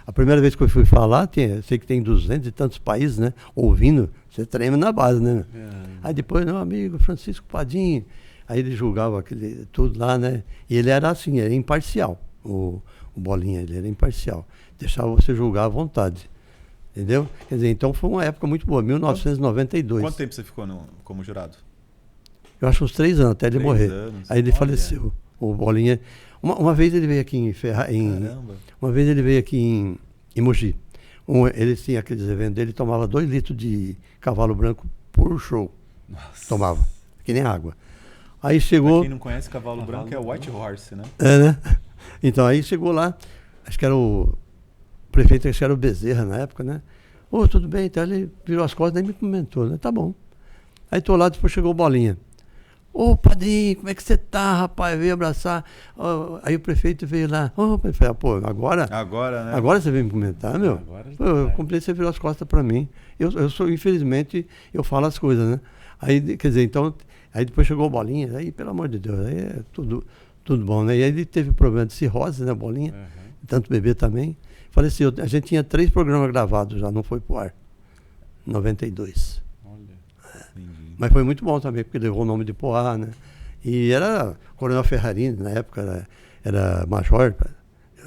a primeira vez que eu fui falar, sei que tem 200 e tantos países, né? Ouvindo, você treme na base, né? Aí depois, meu amigo Francisco Padim, aí ele julgava tudo lá, né? E ele era assim, era imparcial. O Bolinha, ele era imparcial. Deixava você julgar à vontade. Entendeu? Quer dizer, então foi uma época muito boa, 1992. Quanto tempo você ficou como jurado? Eu acho uns 3 anos, até ele 3 morrer. anos. Aí ele Olha. faleceu. O Bolinha. Uma vez ele veio aqui Caramba. Uma vez ele veio aqui em Mogi. Ele tinha aqueles eventos dele, tomava 2 litros de cavalo branco por show. Nossa. Tomava, que nem água. Aí chegou. Pra quem não conhece, cavalo branco é White Horse, né? É, né? Então aí chegou lá, acho que era o prefeito, acho que era o Bezerra na época, né? Ô, tudo bem, então ele virou as costas, nem me comentou, né? Tá bom. Aí tô lá, depois chegou o Bolinha. Ô, Padrinho, como é que você tá, rapaz? Veio abraçar. Aí o prefeito veio lá. Ô, prefeito, pô, agora, né? Agora você veio me comentar, meu? Agora Pô, eu comprei, você virou as costas pra mim. Eu sou, infelizmente, eu falo as coisas, né? Aí, quer dizer, então, aí depois chegou o Bolinha, aí, pelo amor de Deus, aí é tudo bom, né? E aí ele teve problema de cirrose, né, Bolinha? Tanto bebê também. Faleceu. A gente tinha 3 programas gravados já, não foi pro ar. 92. Mas foi muito bom também, porque levou o nome de Poá, né? E era Coronel Ferrarini, na época era major,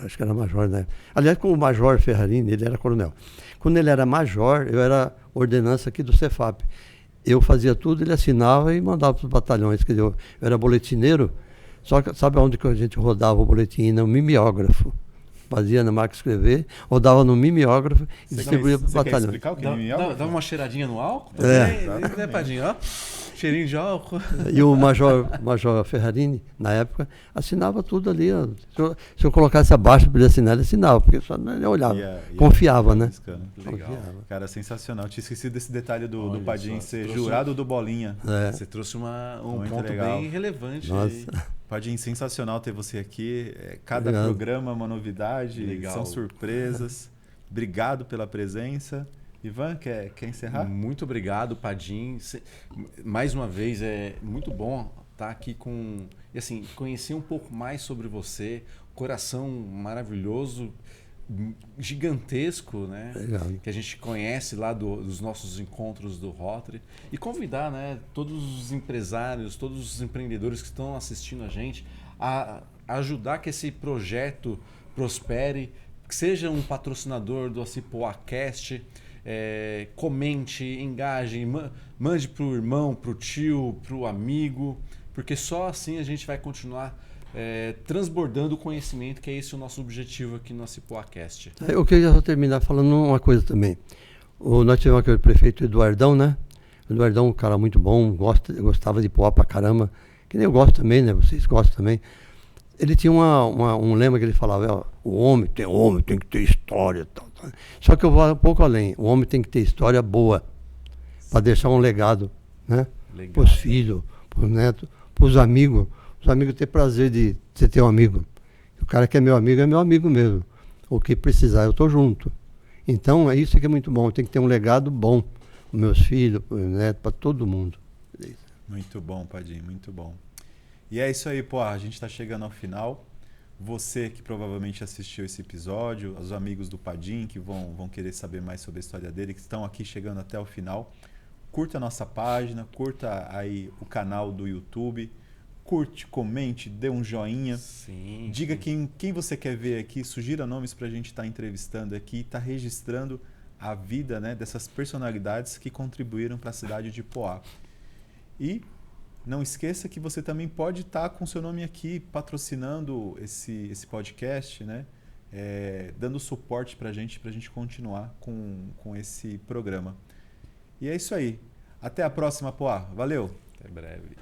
acho que era major, né? Aliás, com o Major Ferrarini, ele era coronel. Quando ele era major, eu era ordenança aqui do Cefap. Eu fazia tudo, ele assinava e mandava para os batalhões. Quer dizer, eu era boletineiro, só que sabe onde que a gente rodava o boletim? No mimeógrafo. Fazia na máquina escrever, rodava no mimeógrafo e distribuía para os batalhões. Quer explicar o que é mimeógrafo? Dá uma cheiradinha no álcool? É. Padinho, ó. Cheirinho de álcool. E o Major Ferrarini, na época, assinava tudo ali. Ó. Se eu colocasse abaixo para ele assinar, ele assinava, porque só ele olhava. Confiava, né? Legal. Confiava. Cara, sensacional. Tinha esquecido desse detalhe do Olha Padim só, ser você jurado do Bolinha. Você trouxe um Muito ponto legal. bem relevante. Nossa. Aí. Padim, sensacional ter você aqui. Cada Obrigado. programa é uma novidade, Legal. são surpresas. Obrigado pela presença. Ivan, quer encerrar? Muito obrigado, Padim. Mais uma vez, é muito bom estar aqui e assim, conhecer um pouco mais sobre você. Coração maravilhoso, gigantesco, né? Legal. Que a gente conhece lá dos nossos encontros do Rotary. E convidar, né, todos os empresários, todos os empreendedores que estão assistindo a gente a ajudar que esse projeto prospere, que seja um patrocinador do AcipoaCast. Comente, engaje, mande para o irmão, para o tio, para o amigo, porque só assim a gente vai continuar transbordando o conhecimento, que é esse o nosso objetivo aqui no AcipoaCast. Eu queria só terminar falando uma coisa também. Nós tivemos aquele prefeito Eduardão, né? O Eduardão é um cara muito bom, gostava de Poá pra caramba, que nem eu gosto também, né? Vocês gostam também. Ele tinha um lema que ele falava, o homem tem que ter história. Tal. Só que eu vou um pouco além. O homem tem que ter história boa, para deixar um legado, né? Para os filhos, para os netos, para os amigos. Os amigos ter prazer de você ter um amigo. O cara que é meu amigo mesmo. O que precisar, eu estou junto. Então, é isso que é muito bom. Tem que ter um legado bom para meus filhos, para os netos, para todo mundo. Muito bom, Padim, muito bom. E é isso aí, Poá. A gente está chegando ao final. Você que provavelmente assistiu esse episódio, os amigos do Padim que vão querer saber mais sobre a história dele, que estão aqui chegando até o final, curta a nossa página, curta aí o canal do YouTube, curte, comente, dê um joinha. Sim, diga quem você quer ver aqui, sugira nomes para a gente estar entrevistando aqui, estar registrando a vida, né, dessas personalidades que contribuíram para a cidade de Poá. E não esqueça que você também pode estar com seu nome aqui patrocinando esse podcast, né? Dando suporte para a gente continuar com esse programa. E é isso aí. Até a próxima, Poá. Valeu! Até breve.